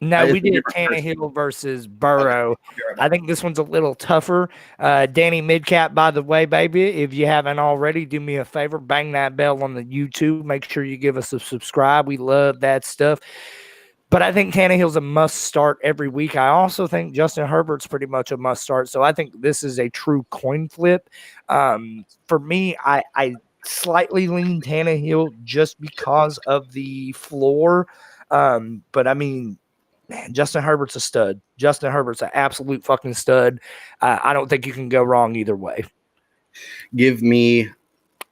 No, we did Tannehill versus Burrow. I think this one's a little tougher. Danny Midcap, by the way, baby, if you haven't already, do me a favor, bang that bell on the YouTube. Make sure you give us a subscribe. We love that stuff. But I think Tannehill's a must start every week. I also think Justin Herbert's pretty much a must start. So I think this is a true coin flip. For me, I slightly lean Tannehill just because of the floor. But I mean, man, Justin Herbert's a stud. Justin Herbert's an absolute fucking stud. I don't think you can go wrong either way. Give me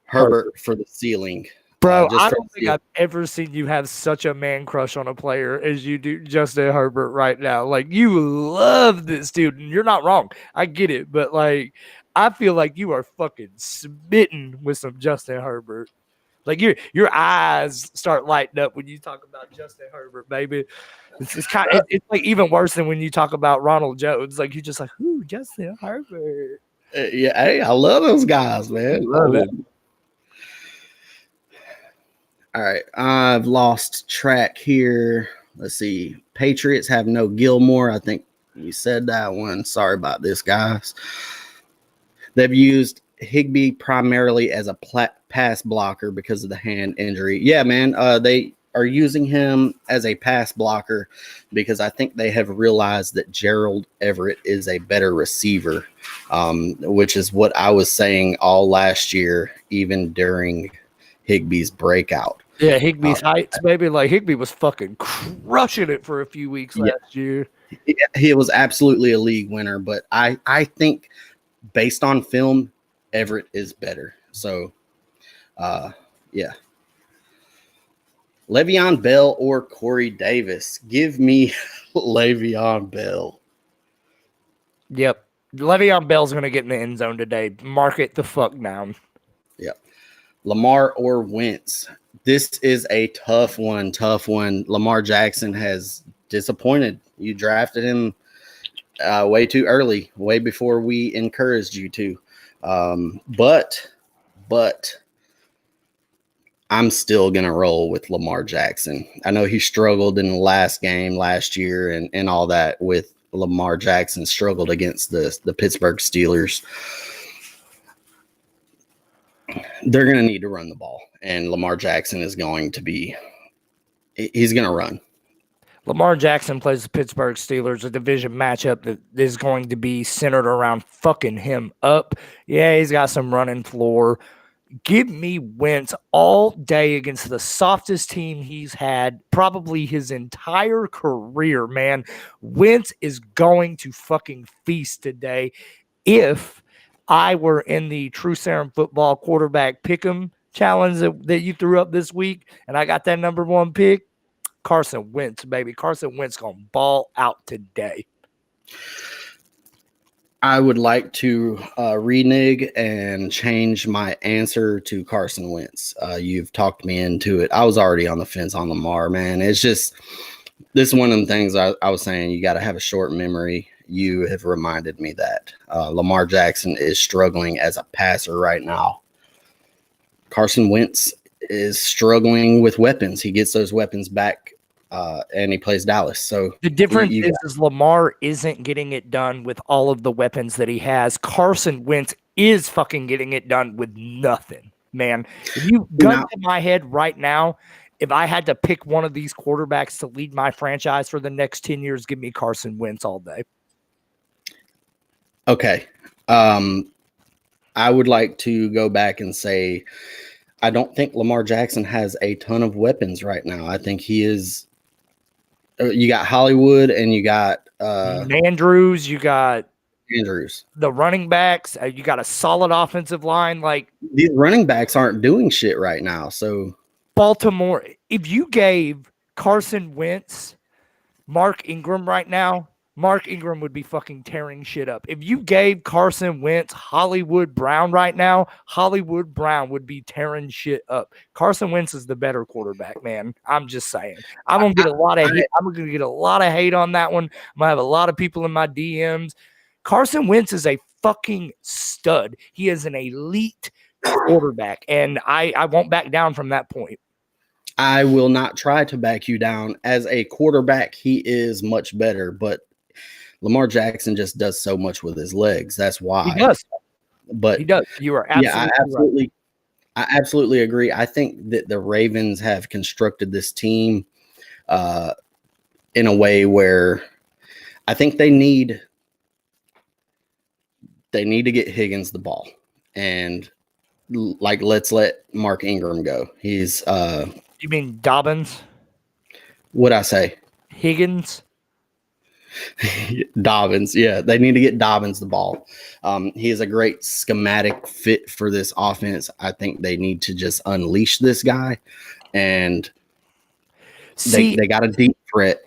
Herbert for the ceiling. Bro, I don't think I've ever seen you have such a man crush on a player as you do Justin Herbert right now. Like, you love this dude, and you're not wrong. I get it, but, like, I feel like you are fucking smitten with some Justin Herbert. Like, your eyes start lighting up when you talk about Justin Herbert, baby. It's like even worse than when you talk about Ronald Jones. Like, you're just like, ooh, Justin Herbert. Yeah, hey, I love those guys, man. Love it. All right, I've lost track here. Let's see. Patriots have no Gilmore. I think you said that one. Sorry about this, guys. They've used Higbee primarily as a pass blocker because of the hand injury. Yeah, man, they are using him as a pass blocker because I think they have realized that Gerald Everett is a better receiver, which is what I was saying all last year, even during Higbee's breakout. Yeah, Higbee's heights, baby. Like, Higbee was fucking crushing it for a few weeks last year. He was absolutely a league winner, but I think based on film, Everett is better. So, yeah. Le'Veon Bell or Corey Davis? Give me Le'Veon Bell. Yep. Le'Veon Bell's going to get in the end zone today. Mark it the fuck down. Yep. Lamar or Wentz? This is a tough one. Lamar Jackson has disappointed. You drafted him way too early, way before we encouraged you to. But I'm still going to roll with Lamar Jackson. I know he struggled in the last game last year and all that with Lamar Jackson struggled against the Pittsburgh Steelers. They're going to need to run the ball, and Lamar Jackson is going to be – he's going to run. Lamar Jackson plays the Pittsburgh Steelers, a division matchup that is going to be centered around fucking him up. Yeah, he's got some running floor. Give me Wentz all day against the softest team he's had probably his entire career, man. Wentz is going to fucking feast today. If I were in the True Serum Football quarterback pick'em challenge that you threw up this week and I got that number one pick, Carson Wentz, baby. Carson Wentz going to ball out today. I would like to renege and change my answer to Carson Wentz. You've talked me into it. I was already on the fence on Lamar, man. It's just, this is one of the things I was saying, you got to have a short memory. You have reminded me that Lamar Jackson is struggling as a passer right now. Carson Wentz is struggling with weapons. He gets those weapons back. And he plays Dallas. So the difference is Lamar isn't getting it done with all of the weapons that he has. Carson Wentz is fucking getting it done with nothing, man. If you gun to my head right now, if I had to pick one of these quarterbacks to lead my franchise for the next 10 years, give me Carson Wentz all day. Okay. I would like to go back and say, I don't think Lamar Jackson has a ton of weapons right now. I think he is. You got Hollywood and you got Andrews. You got Andrews. The running backs. You got a solid offensive line. Like, these running backs aren't doing shit right now. So Baltimore, if you gave Carson Wentz Mark Ingram right now, Mark Ingram would be fucking tearing shit up. If you gave Carson Wentz Hollywood Brown right now, Hollywood Brown would be tearing shit up. Carson Wentz is the better quarterback, man. I'm just saying. I'm gonna get a lot of hate. I'm gonna get a lot of hate on that one. I'm gonna have a lot of people in my DMs. Carson Wentz is a fucking stud. He is an elite quarterback, and I won't back down from that point. I will not try to back you down. As a quarterback, he is much better, but Lamar Jackson just does so much with his legs. That's why he does. But he does. You are absolutely I absolutely agree. I think that the Ravens have constructed this team in a way where I think they need to get Higgins the ball, and like, let's let Mark Ingram go. He's you mean Dobbins? What'd I say? Higgins. Dobbins, yeah, they need to get Dobbins the ball. He is a great schematic fit for this offense. I think they need to just unleash this guy, and they got a deep threat.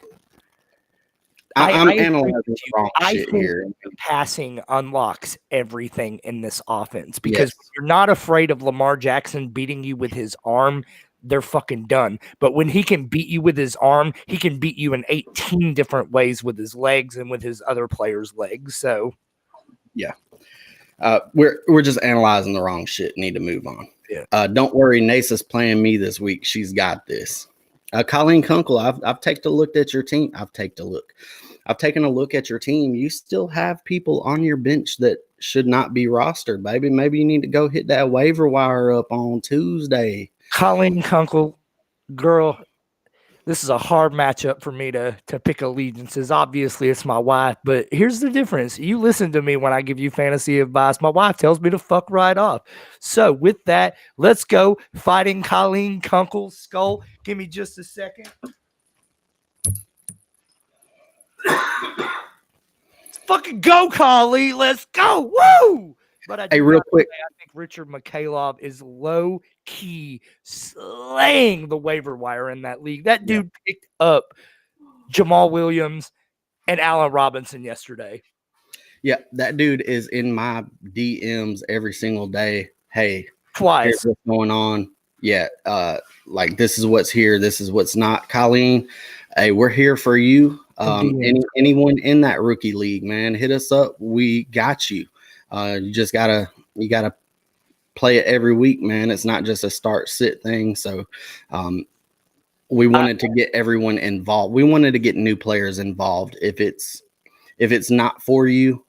I'm analyzing the wrong shit here. Passing unlocks everything in this offense because you're not afraid of Lamar Jackson beating you with his arm. They're fucking done. But when he can beat you with his arm, he can beat you in 18 different ways with his legs and with his other players' legs. So, yeah, we're just analyzing the wrong shit. Need to move on. Yeah. Don't worry, Nasa's playing me this week. She's got this. Colleen Kunkel, I've taken a look at your team. I've taken a look at your team. You still have people on your bench that should not be rostered, baby. Maybe you need to go hit that waiver wire up on Tuesday. Colleen Kunkel, girl, this is a hard matchup for me to pick allegiances. Obviously, it's my wife, but here's the difference. You listen to me when I give you fantasy advice. My wife tells me to fuck right off. So with that, let's go fighting Colleen Kunkel's skull. Give me just a second. Let's fucking go, Colleen. Let's go. Woo! But real quick, I think Richard Mikhailov is low key slaying the waiver wire in that league. That dude picked up Jamal Williams and Allen Robinson yesterday. Yeah, that dude is in my DMs every single day. Hey, twice. Here's what's going on. Yeah, like, this is what's here. This is what's not. Colleen, hey, we're here for you. Anyone in that rookie league, man, hit us up. We got you. You just gotta play it every week, man. It's not just a start sit thing. So we wanted to get everyone involved. We wanted to get new players involved. If it's not for you,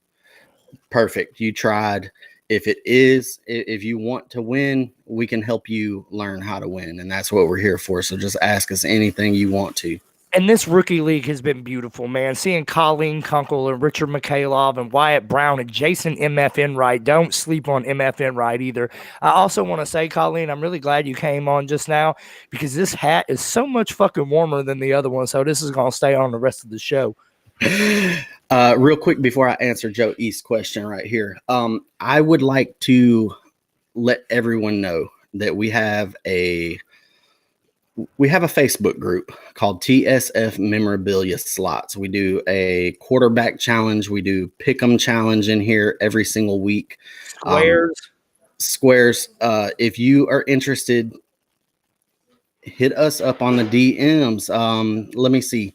perfect. You tried. If it is, if you want to win, we can help you learn how to win. And that's what we're here for. So just ask us anything you want to. And this rookie league has been beautiful, man. Seeing Colleen Kunkel and Richard Mikhailov and Wyatt Brown and Jason MF Enright. Don't sleep on MF Enright either. I also want to say, Colleen, I'm really glad you came on just now because this hat is so much fucking warmer than the other one. So this is going to stay on the rest of the show. Real quick before I answer Joe East's question right here, I would like to let everyone know that we have a Facebook group called TSF Memorabilia Slots. We do a quarterback challenge. We do pick'em challenge in here every single week. Squares. If you are interested, hit us up on the DMs. Let me see.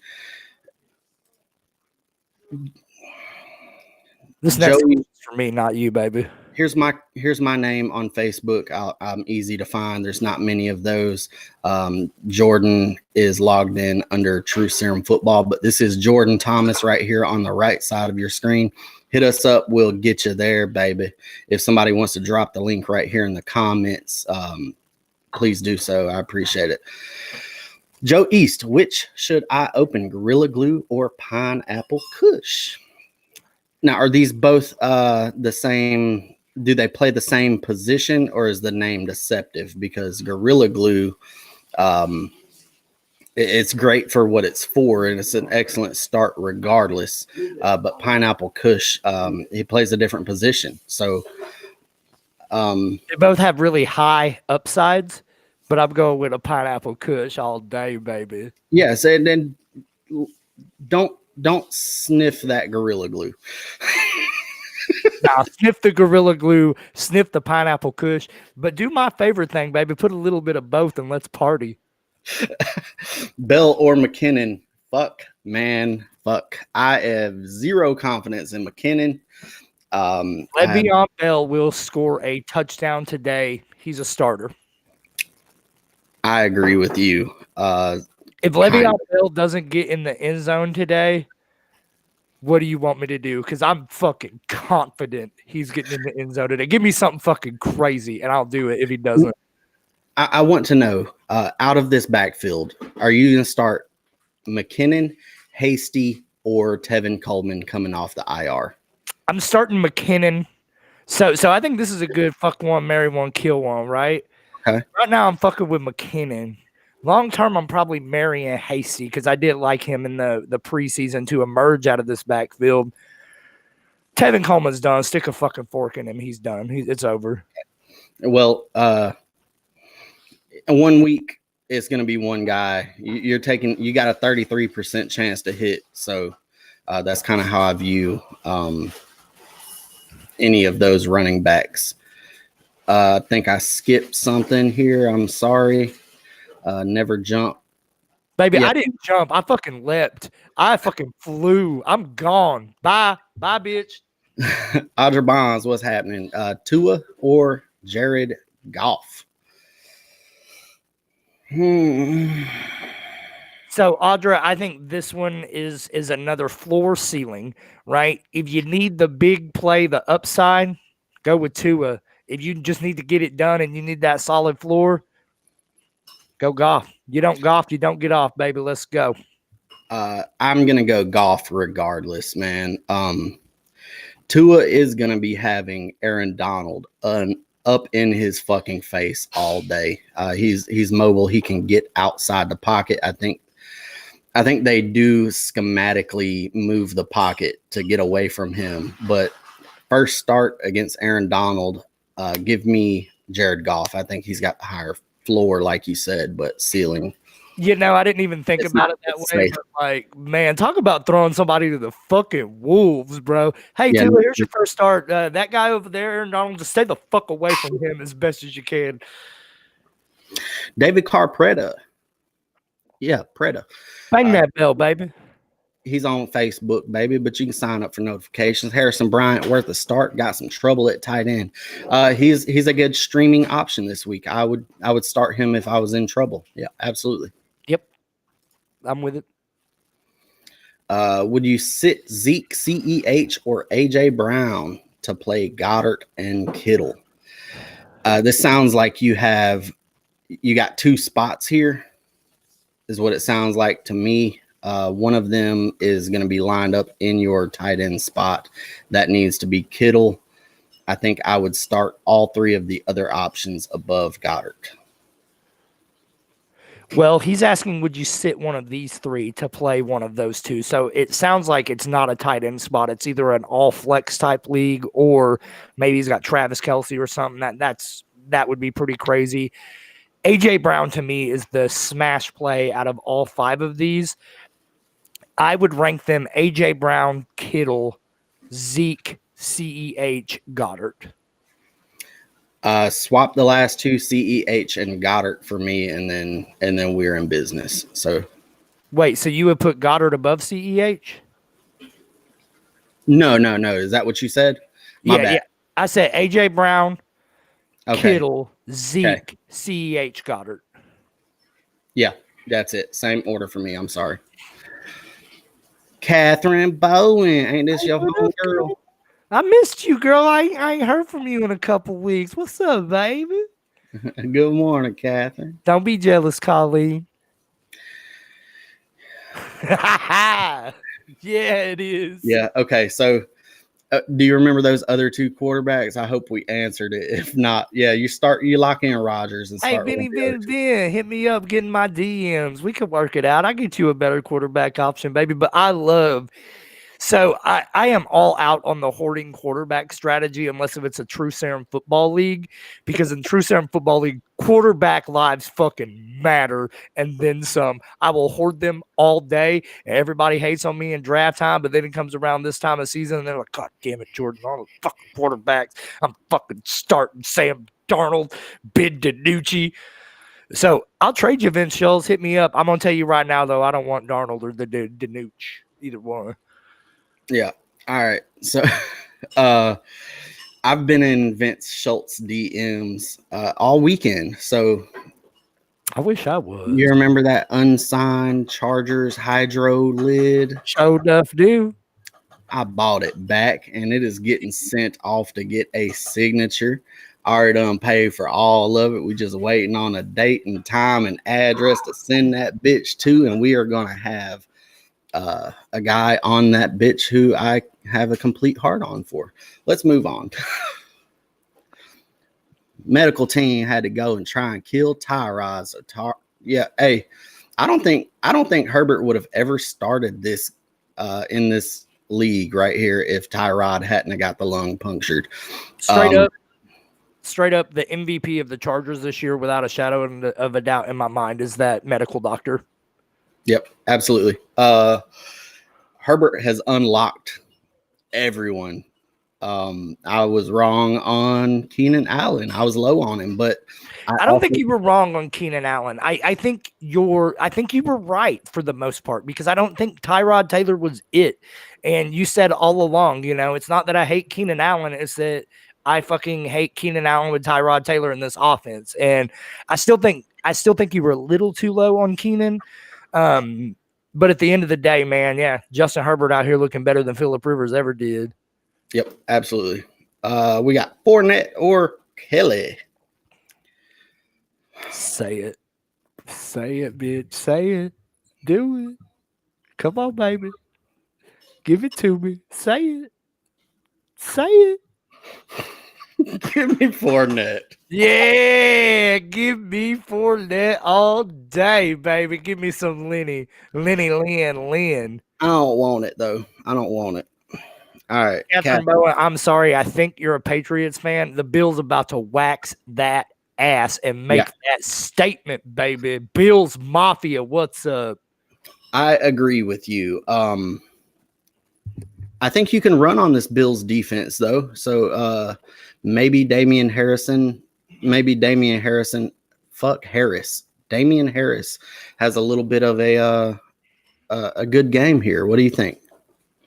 This next one is for me, not you, baby. Here's my name on Facebook. I'm easy to find. There's not many of those. Jordan is logged in under True Serum Football, but this is Jordan Thomas right here on the right side of your screen. Hit us up. We'll get you there, baby. If somebody wants to drop the link right here in the comments, please do so. I appreciate it. Joe East, which should I open, Gorilla Glue or Pineapple Kush? Now, are these both the same? Do they play the same position, or is the name deceptive? Because Gorilla Glue, it's great for what it's for, and it's an excellent start regardless. But Pineapple Kush, he plays a different position. So they both have really high upsides, but I'm going with a Pineapple Kush all day, baby. Yes, and then don't sniff that Gorilla Glue. Now, sniff the Gorilla Glue, sniff the Pineapple Kush, but do my favorite thing, baby. Put a little bit of both and let's party. Bell or McKinnon? Fuck, man, fuck. I have zero confidence in McKinnon. Le'Veon Bell will score a touchdown today. He's a starter. I agree with you. If Le'Veon Bell doesn't get in the end zone today, what do you want me to do? Because I'm fucking confident he's getting in the end zone today. Give me something fucking crazy, and I'll do it if he doesn't. I want to know, out of this backfield, are you going to start McKinnon, Hasty, or Tevin Coleman coming off the IR? I'm starting McKinnon. So I think this is a good fuck one, marry one, kill one, right? Okay. Right now, I'm fucking with McKinnon. Long term, I'm probably marrying Hasty because I did like him in the preseason to emerge out of this backfield. Tevin Coleman's done. Stick a fucking fork in him. He's done. It's over. Well, 1 week, it's going to be one guy. You got a 33% chance to hit. So that's kind of how I view any of those running backs. I think I skipped something here. I'm sorry. Never jump. Baby, yeah. I didn't jump. I fucking leapt. I fucking flew. I'm gone. Bye. Bye, bitch. Audra Bonds, what's happening? Tua or Jared Goff? So, Audra, I think this one is another floor ceiling, right? If you need the big play, the upside, go with Tua. If you just need to get it done and you need that solid floor, go Goff. You don't Goff, you don't get off, baby. Let's go. I'm going to go Goff regardless, man. Tua is going to be having Aaron Donald up in his fucking face all day. He's mobile. He can get outside the pocket. I think they do schematically move the pocket to get away from him. But first start against Aaron Donald, give me Jared Goff. I think he's got the higher floor, like you said, but ceiling. You know, I didn't even think about it that way. But like, man, talk about throwing somebody to the fucking wolves, bro. Hey, yeah, Tua, here's your first start. That guy over there, Aaron Donald, just stay the fuck away from him as best as you can. David Carr, Preda. Yeah, Preda. Bang that bell, baby. He's on Facebook, baby, but you can sign up for notifications. Harrison Bryant, worth a start. Got some trouble at tight end. He's a good streaming option this week. I would start him if I was in trouble. Yeah, absolutely. Yep, I'm with it. Would you sit Zeke, CEH, or AJ Brown to play Goddard and Kittle? This sounds like you got two spots here, is what it sounds like to me. One of them is going to be lined up in your tight end spot. That needs to be Kittle. I think I would start all three of the other options above Goddard. Well, he's asking, would you sit one of these three to play one of those two? So it sounds like it's not a tight end spot. It's either an all flex type league, or maybe he's got Travis Kelce or something. That would be pretty crazy. AJ Brown to me is the smash play out of all five of these. I would rank them AJ Brown, Kittle, Zeke, CEH, Goddard. Swap the last two, CEH and Goddard for me, and then we're in business. So wait, so you would put Goddard above CEH? No. Is that what you said? My bad. Yeah. I said AJ Brown, Okay. Kittle, Zeke, CEH, Goddard. Yeah, that's it. Same order for me. I'm sorry. Catherine Bowen, ain't this your home girl? I missed you, girl. I ain't heard from you in a couple weeks. What's up, baby? Good morning, Catherine. Don't be jealous, Colleen. Yeah, it is. Yeah. Okay. So, do you remember those other two quarterbacks? I hope we answered it. If not, yeah, you lock in Rodgers and Hey, start. Benny, hit me up, get in my DMs. We could work it out. I get you a better quarterback option, baby. But So I am all out on the hoarding quarterback strategy unless if it's a True Serum Football League, because in True Serum Football League, quarterback lives fucking matter and then some. I will hoard them all day. And everybody hates on me in draft time, but then it comes around this time of season and they're like, God damn it, Jordan, all the fucking quarterbacks. I'm fucking starting Sam Darnold, Ben DiNucci. So I'll trade you, Vince Schultz. Hit me up. I'm going to tell you right now, though, I don't want Darnold or the DiNucci, either one. Yeah. All right. So I've been in Vince Schultz DMs all weekend. So I wish I was. You remember that unsigned Chargers Hydro lid? Show enough do. I bought it back and it is getting sent off to get a signature. I already done paid for all of it. We just waiting on a date and time and address to send that bitch to, and we are going to have a guy on that bitch who I have a complete heart on for. Let's move on. Medical team had to go and try and kill Tyrod. So hey, I don't think Herbert would have ever started this in this league right here if Tyrod hadn't have got the lung punctured. Straight up, the MVP of the Chargers this year, without a shadow of a doubt in my mind, is that medical doctor. Yep, absolutely. Herbert has unlocked everyone. I was wrong on Keenan Allen. I was low on him, but I don't think you were wrong on Keenan Allen. I think you were right for the most part, because I don't think Tyrod Taylor was it. And you said all along, it's not that I hate Keenan Allen, it's that I fucking hate Keenan Allen with Tyrod Taylor in this offense. And I still think you were a little too low on Keenan. But at the end of the day, man, yeah, Justin Herbert out here looking better than Phillip Rivers ever did. Yep, absolutely. We got Fournette or Kelly. Say it, bitch. Say it. Do it. Come on, baby. Give it to me. Say it. Say it. Give me Fournette. Yeah, give me Fournette all day, baby. Give me some Lynn. I don't want it, though. I don't want it. All right. Catherine Bowen, I'm sorry. I think you're a Patriots fan. The Bills about to wax that ass and make that statement, baby. Bills Mafia, what's up? I agree with you. I think you can run on this Bills defense, though. So maybe Damian Harrison. Fuck Harris. Damian Harris has a little bit of a good game here. What do you think?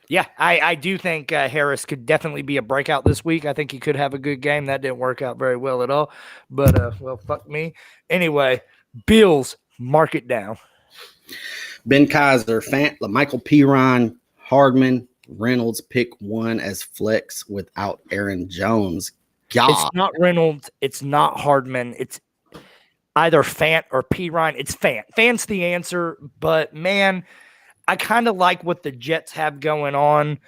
Yeah, I do think Harris could definitely be a breakout this week. I think he could have a good game. That didn't work out very well at all. But, well, fuck me. Anyway, Bills, mark it down. Ben Kaiser, Fant, Michael Pirine, Hardman, Reynolds, pick one as flex without Aaron Jones. God. It's not Reynolds. It's not Hardman. It's either Fant or Pirine. It's Fant. Fant's the answer. But, man, I kind of like what the Jets have going on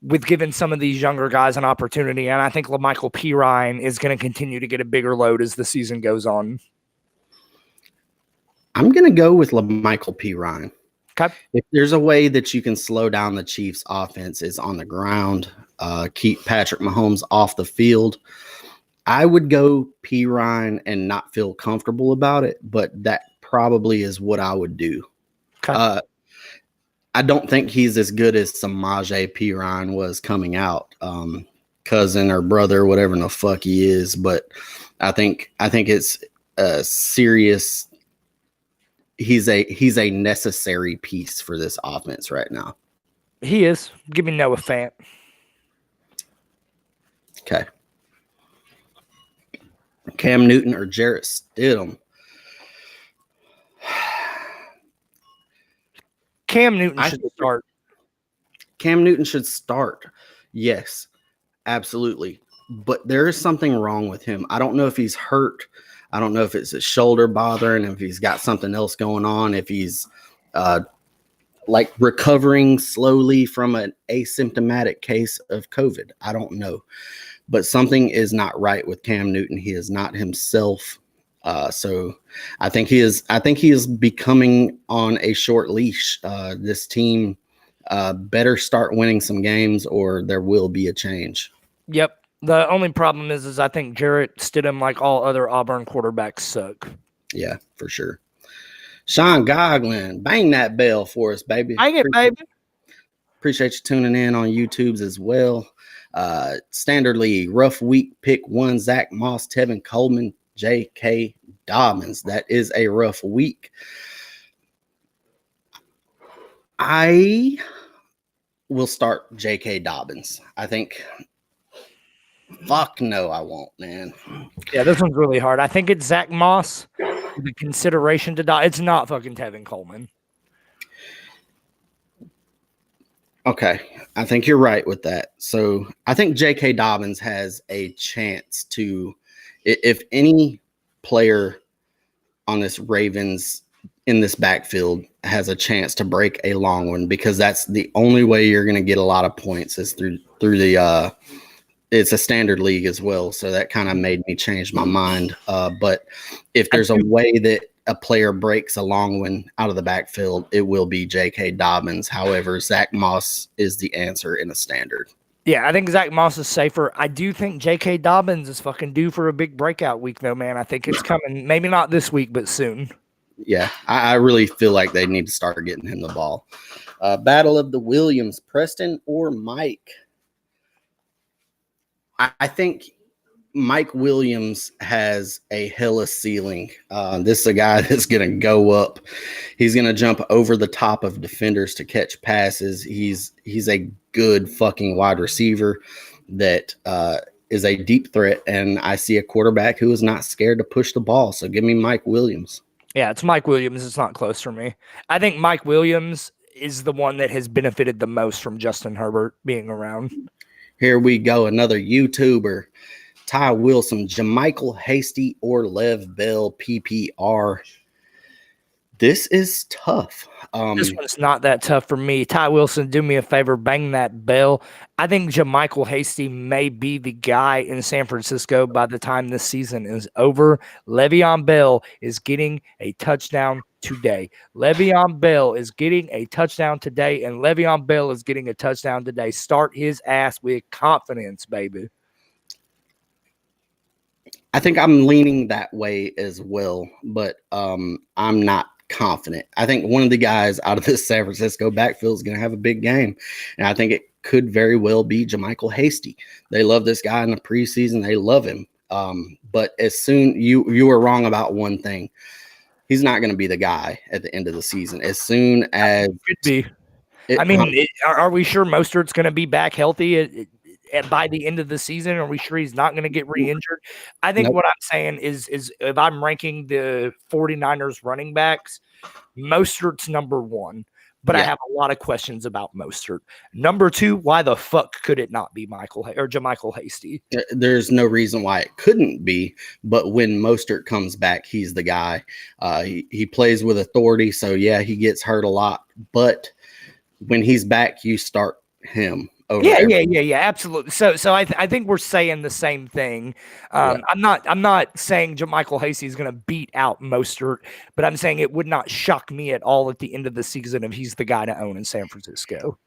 with giving some of these younger guys an opportunity. And I think LaMichael Pirine is going to continue to get a bigger load as the season goes on. I'm going to go with LaMichael Pirine. Okay. If there's a way that you can slow down the Chiefs' offense, is on the ground, keep Patrick Mahomes off the field. I would go Pirine and not feel comfortable about it, but that probably is what I would do. Okay. I don't think he's as good as Samaje Perine was coming out, cousin or brother, whatever the fuck he is. But I think it's a serious. He's a necessary piece for this offense right now. He is. Give me Noah Fant. Okay. Cam Newton or Jarrett Stidham? Cam Newton should start. Cam Newton should start. Yes, absolutely. But there is something wrong with him. I don't know if he's hurt. I don't know if it's his shoulder bothering, if he's got something else going on, if he's like recovering slowly from an asymptomatic case of COVID. I don't know. But something is not right with Cam Newton. He is not himself. So I think he is becoming on a short leash. This team better start winning some games or there will be a change. Yep. The only problem is I think Jarrett Stidham, like all other Auburn quarterbacks, suck. Yeah, for sure. Sean Goglin, bang that bell for us, baby. Bang it, baby. Appreciate you tuning in on YouTube's as well. Standard League, rough week, pick one, Zach Moss, Tevin Coleman, J.K. Dobbins. That is a rough week. I will start J.K. Dobbins. I think, fuck no, I won't, man. Yeah, this one's really hard. I think it's Zach Moss. The consideration to die. It's not fucking Tevin Coleman. Okay, I think you're right with that. So I think J.K. Dobbins has a chance to, if any player on this Ravens in this backfield has a chance to break a long one, because that's the only way you're going to get a lot of points is through the it's a standard league as well. So that kind of made me change my mind. But if there's a way that a player breaks a long one out of the backfield, it will be J.K. Dobbins. However, Zach Moss is the answer in a standard. Yeah, I think Zach Moss is safer. I do think J.K. Dobbins is fucking due for a big breakout week, though, man. I think it's coming. Maybe not this week, but soon. Yeah, I really feel like they need to start getting him the ball. Battle of the Williams, Preston or Mike? I think Mike Williams has a hella ceiling. This is a guy that's going to go up. He's going to jump over the top of defenders to catch passes. He's a good fucking wide receiver that is a deep threat, and I see a quarterback who is not scared to push the ball. So give me Mike Williams. Yeah, it's Mike Williams. It's not close for me. I think Mike Williams is the one that has benefited the most from Justin Herbert being around. Here we go. Another YouTuber. Ty Wilson, Jamichael Hasty, or Lev Bell PPR. This is tough. This one's not that tough for me. Ty Wilson, do me a favor, bang that bell. I think Jamichael Hasty may be the guy in San Francisco by the time this season is over. Le'Veon Bell is getting a touchdown today. Le'Veon Bell is getting a touchdown today, and Le'Veon Bell is getting a touchdown today. Start his ass with confidence, baby. I think I'm leaning that way as well, but I'm not confident. I think one of the guys out of this San Francisco backfield is going to have a big game, and I think it could very well be Jamichael Hasty. They love this guy in the preseason. They love him. But as soon you were wrong about one thing. He's not going to be the guy at the end of the season. As soon as could be. Are we sure Mostert's going to be back healthy by the end of the season? Are we sure he's not going to get re-injured? I think what I'm saying is if I'm ranking the 49ers running backs, Mostert's number one. But I have a lot of questions about Mostert. Number two, why the fuck could it not be Jamichael Hasty? There's no reason why it couldn't be. But when Mostert comes back, he's the guy. He plays with authority. So, yeah, he gets hurt a lot. But when he's back, you start him over. Yeah, absolutely. So I think we're saying the same thing. I'm not saying JaMychal Hasty is going to beat out Mostert, but I'm saying it would not shock me at all at the end of the season if he's the guy to own in San Francisco.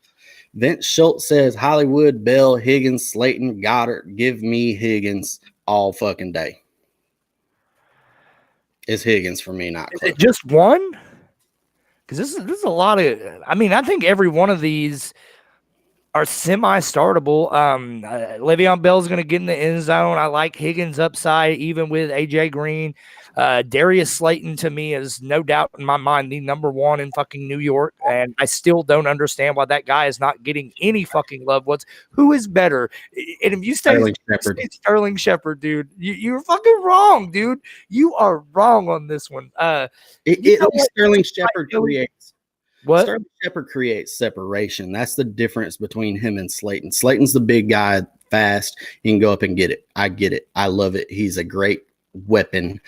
Vince Schultz says Hollywood, Bell, Higgins, Slayton, Goddard. Give me Higgins all fucking day. It's Higgins for me, not Is close. it just one? Because this is a lot of. I mean, I think every one of these are semi-startable. Le'Veon Bell's going to get in the end zone. I like Higgins' upside, even with AJ Green. Darius Slayton, to me, is no doubt in my mind the number one in fucking New York, and I still don't understand why that guy is not getting any fucking love. Who is better? And if you say Sterling Shepard, dude, you're fucking wrong, dude. You are wrong on this one. Sterling Shepard creates. What? Sterling Shepard creates separation. That's the difference between him and Slayton. Slayton's the big guy, fast. He can go up and get it. I get it. I love it. He's a great weapon.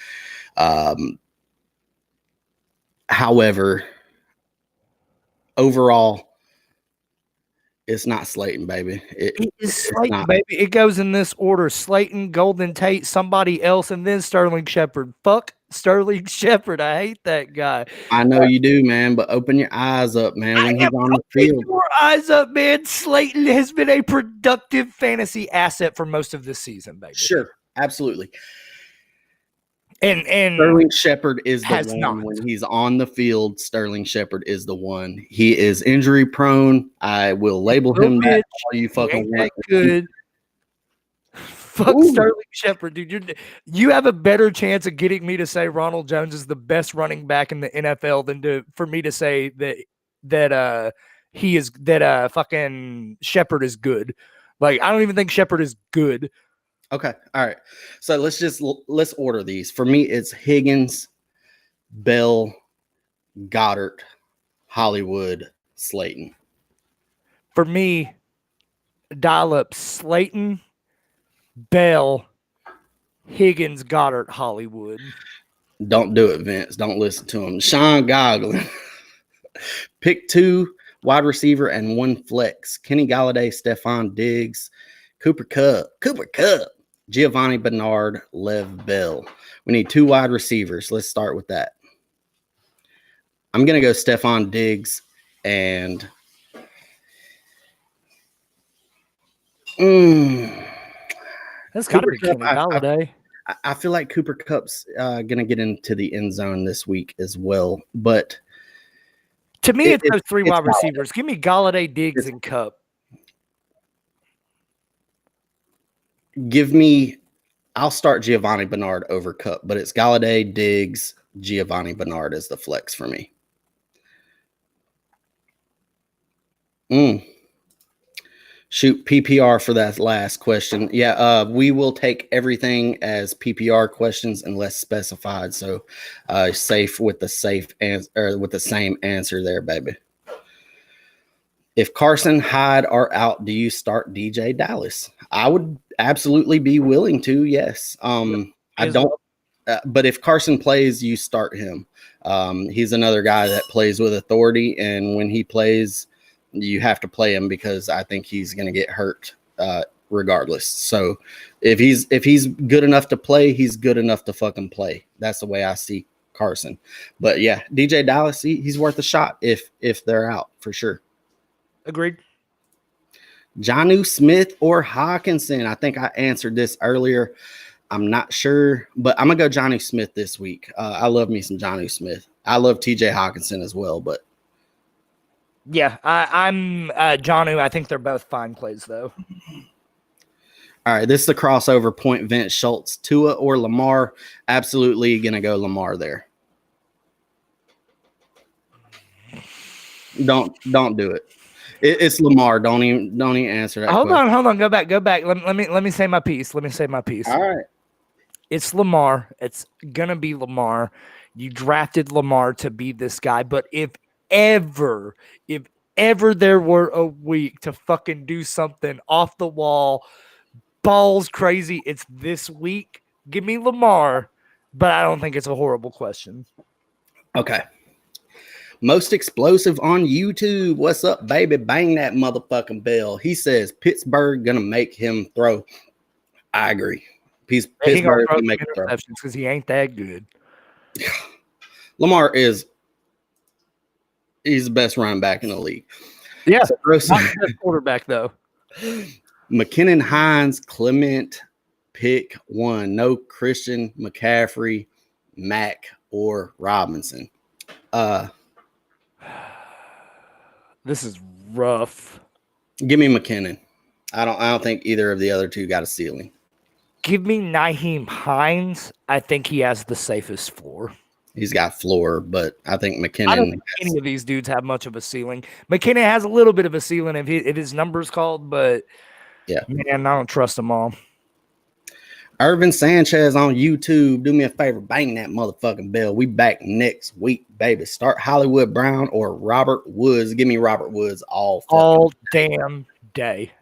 However, overall, it's not Slayton, baby. It is Slayton, baby. It goes in this order: Slayton, Golden Tate, somebody else, and then Sterling Shepard. Fuck Sterling Shepard. I hate that guy. I know you do, man, but open your eyes up, man. When he's on the field, your eyes up, man. Slayton has been a productive fantasy asset for most of this season, baby. Sure, absolutely. And Sterling Shepard is the one not. when he's on the field. Sterling Shepard is the one. He is injury prone. I will label him that. All you fucking want. Good. Fuck Sterling Shepard, dude. You have a better chance of getting me to say Ronald Jones is the best running back in the NFL than for me to say that fucking Shepard is good. Like, I don't even think Shepard is good. Okay. All right. So let's order these. For me, it's Higgins, Bell, Goddard, Hollywood, Slayton. For me, dial up Slayton, Bell, Higgins, Goddard, Hollywood. Don't do it, Vince. Don't listen to him. Sean Goglin. Pick 2 wide receiver and 1 flex. Kenny Galladay, Stephon Diggs, Cooper Kupp, Giovanni Bernard, Lev Bell. We need 2 wide receivers. Let's start with that. I'm going to go Stephon Diggs and that's got to be Kenny Galladay. I feel like Cooper Kupp's going to get into the end zone this week as well. But to me, it's those 3 wide receivers. Give me Galladay, Diggs, and Kupp. I'll start Giovanni Bernard over Kupp, but it's Galladay, Diggs, Giovanni Bernard as the flex for me. Shoot, PPR for that last question. Yeah, we will take everything as PPR questions unless specified. So safe with the same answer there, baby. If Carson, Hyde are out, do you start DJ Dallas? I would absolutely be willing to, yes. I don't, but if Carson plays, you start him. He's another guy that plays with authority, and when he plays, you have to play him because I think he's going to get hurt regardless. So if he's good enough to play, he's good enough to fucking play. That's the way I see Carson. But yeah, DJ Dallas, he's worth a shot if they're out for sure. Agreed. Jonnu Smith or Hawkinson? I think I answered this earlier. I'm not sure, but I'm going to go Jonnu Smith this week. I love me some Jonnu Smith. I love TJ Hawkinson as well, but yeah, I'm Jonnu. I think they're both fine plays, though. All right, this is the crossover point. Vince Schultz, Tua or Lamar? Absolutely going to go Lamar there. Don't do it. It's Lamar. Don't even answer that. Hold on. Go back. Let me say my piece. All right. It's Lamar. It's gonna be Lamar. You drafted Lamar to be this guy, but if ever there were a week to fucking do something off the wall, balls crazy, it's this week. Give me Lamar, but I don't think it's a horrible question. Okay. Most explosive on YouTube. What's up, baby? Bang that motherfucking bell. He says Pittsburgh gonna make him throw. I agree. He gonna Pittsburgh throw gonna some make him throw. interceptions because he ain't that good. Lamar he's the best running back in the league. Yeah, So, not the best quarterback though. McKinnon, Hines, Clement, pick one. No Christian, McCaffrey, Mack, or Robinson. This is rough. Give me McKinnon. I don't think either of the other two got a ceiling. Give me Nyheim Hines. I think he has the safest floor. He's got floor, but I think McKinnon. I don't think any of these dudes have much of a ceiling. McKinnon has a little bit of a ceiling if his number's called, but yeah, man, I don't trust them all. Irvin Sanchez on YouTube. Do me a favor, bang that motherfucking bell. We back next week, baby. Start Hollywood Brown or Robert Woods. Give me Robert Woods all damn day.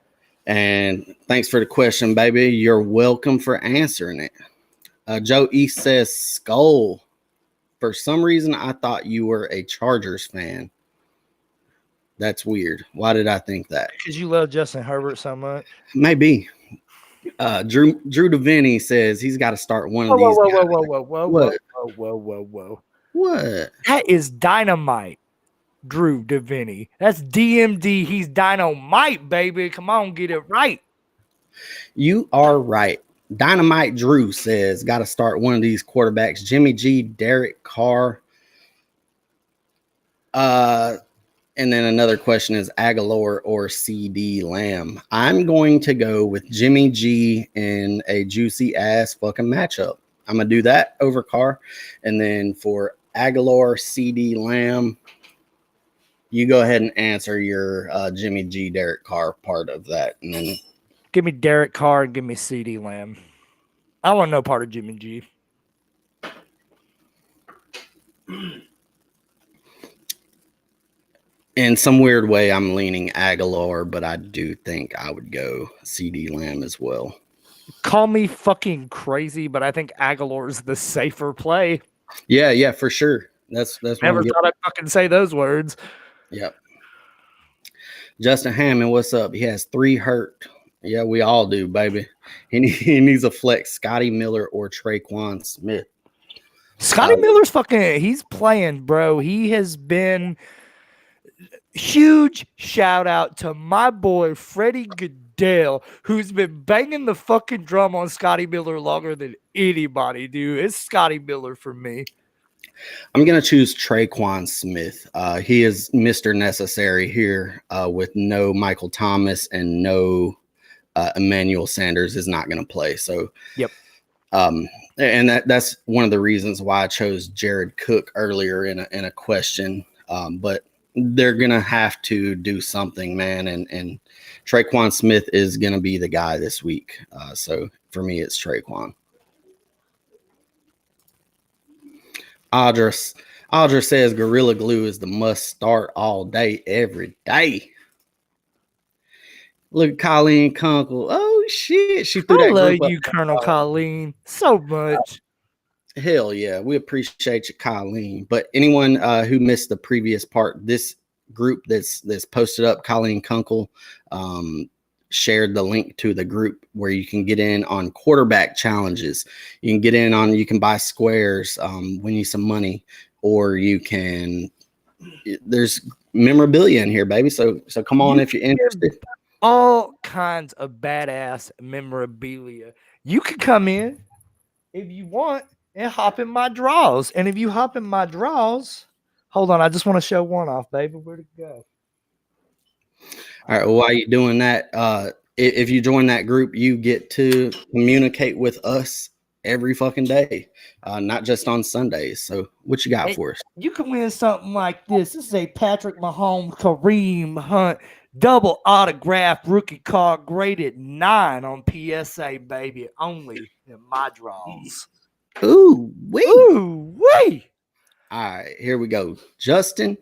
And thanks for the question, baby. You're welcome for answering it. Joe East says Skull. For some reason, I thought you were a Chargers fan. That's weird. Why did I think that? Because you love Justin Herbert so much. Maybe. Drew Devaney says he's got to start one of these. Whoa. What? That is dynamite, Drew Devaney. That's DMD. He's dynamite, baby. Come on, get it right. You are right. Dynamite Drew says got to start one of these quarterbacks. Jimmy G, Derek Carr. And then another question is Aguilar or CD Lamb. I'm going to go with Jimmy G in a juicy ass fucking matchup. I'm going to do that over Carr. And then for Aguilar, CD Lamb, you go ahead and answer your Jimmy G, Derek Carr part of that. And then give me Derek Carr and give me CD Lamb. I want no part of Jimmy G. In some weird way, I'm leaning Aguilar, but I do think I would go CD Lamb as well. Call me fucking crazy, but I think Aguilar is the safer play. Yeah, for sure. That's never thought I'd fucking say those words. Yep. Justin Hammond, what's up? He has 3 hurt. Yeah, we all do, baby. He needs a flex. Scotty Miller or Traquan Smith. Scotty Miller's fucking. He's playing, bro. He has been. Huge shout out to my boy Freddie Goodell, who's been banging the fucking drum on Scotty Miller longer than anybody, dude. It's Scotty Miller for me. I'm going to choose Traquan Smith. He is Mr. Necessary here with no Michael Thomas and no Emmanuel Sanders is not going to play. So, yep. And that's one of the reasons why I chose Jared Cook earlier in a question. But they're going to have to do something, man. And Traquan Smith is going to be the guy this week. So for me, it's Traquan. Audra says Gorilla Glue is the must start all day, every day. Look at Colleen Kunkel. Oh, shit. She threw that love group you, up. Colonel Colleen, so much. Hell yeah. We appreciate you, Colleen. But anyone who missed the previous part, this group that's posted up, Colleen Kunkel shared the link to the group where you can get in on quarterback challenges. You can get in on, you can buy squares, win you some money, or you can, there's memorabilia in here, baby. So come on if you're interested. All kinds of badass memorabilia. You can come in if you want and hop in my draws. And if you hop in my draws, hold on, I just want to show one off, baby. Where'd it go? All right. Well, while you're doing that, if you join that group, you get to communicate with us every fucking day, not just on Sundays. So what you got for us? You can win something like this. This is a Patrick Mahomes, Kareem Hunt, double autograph rookie card graded 9 on PSA, baby. Only in my draws. Ooh, wee. Ooh, wee. All right, here we go. Justin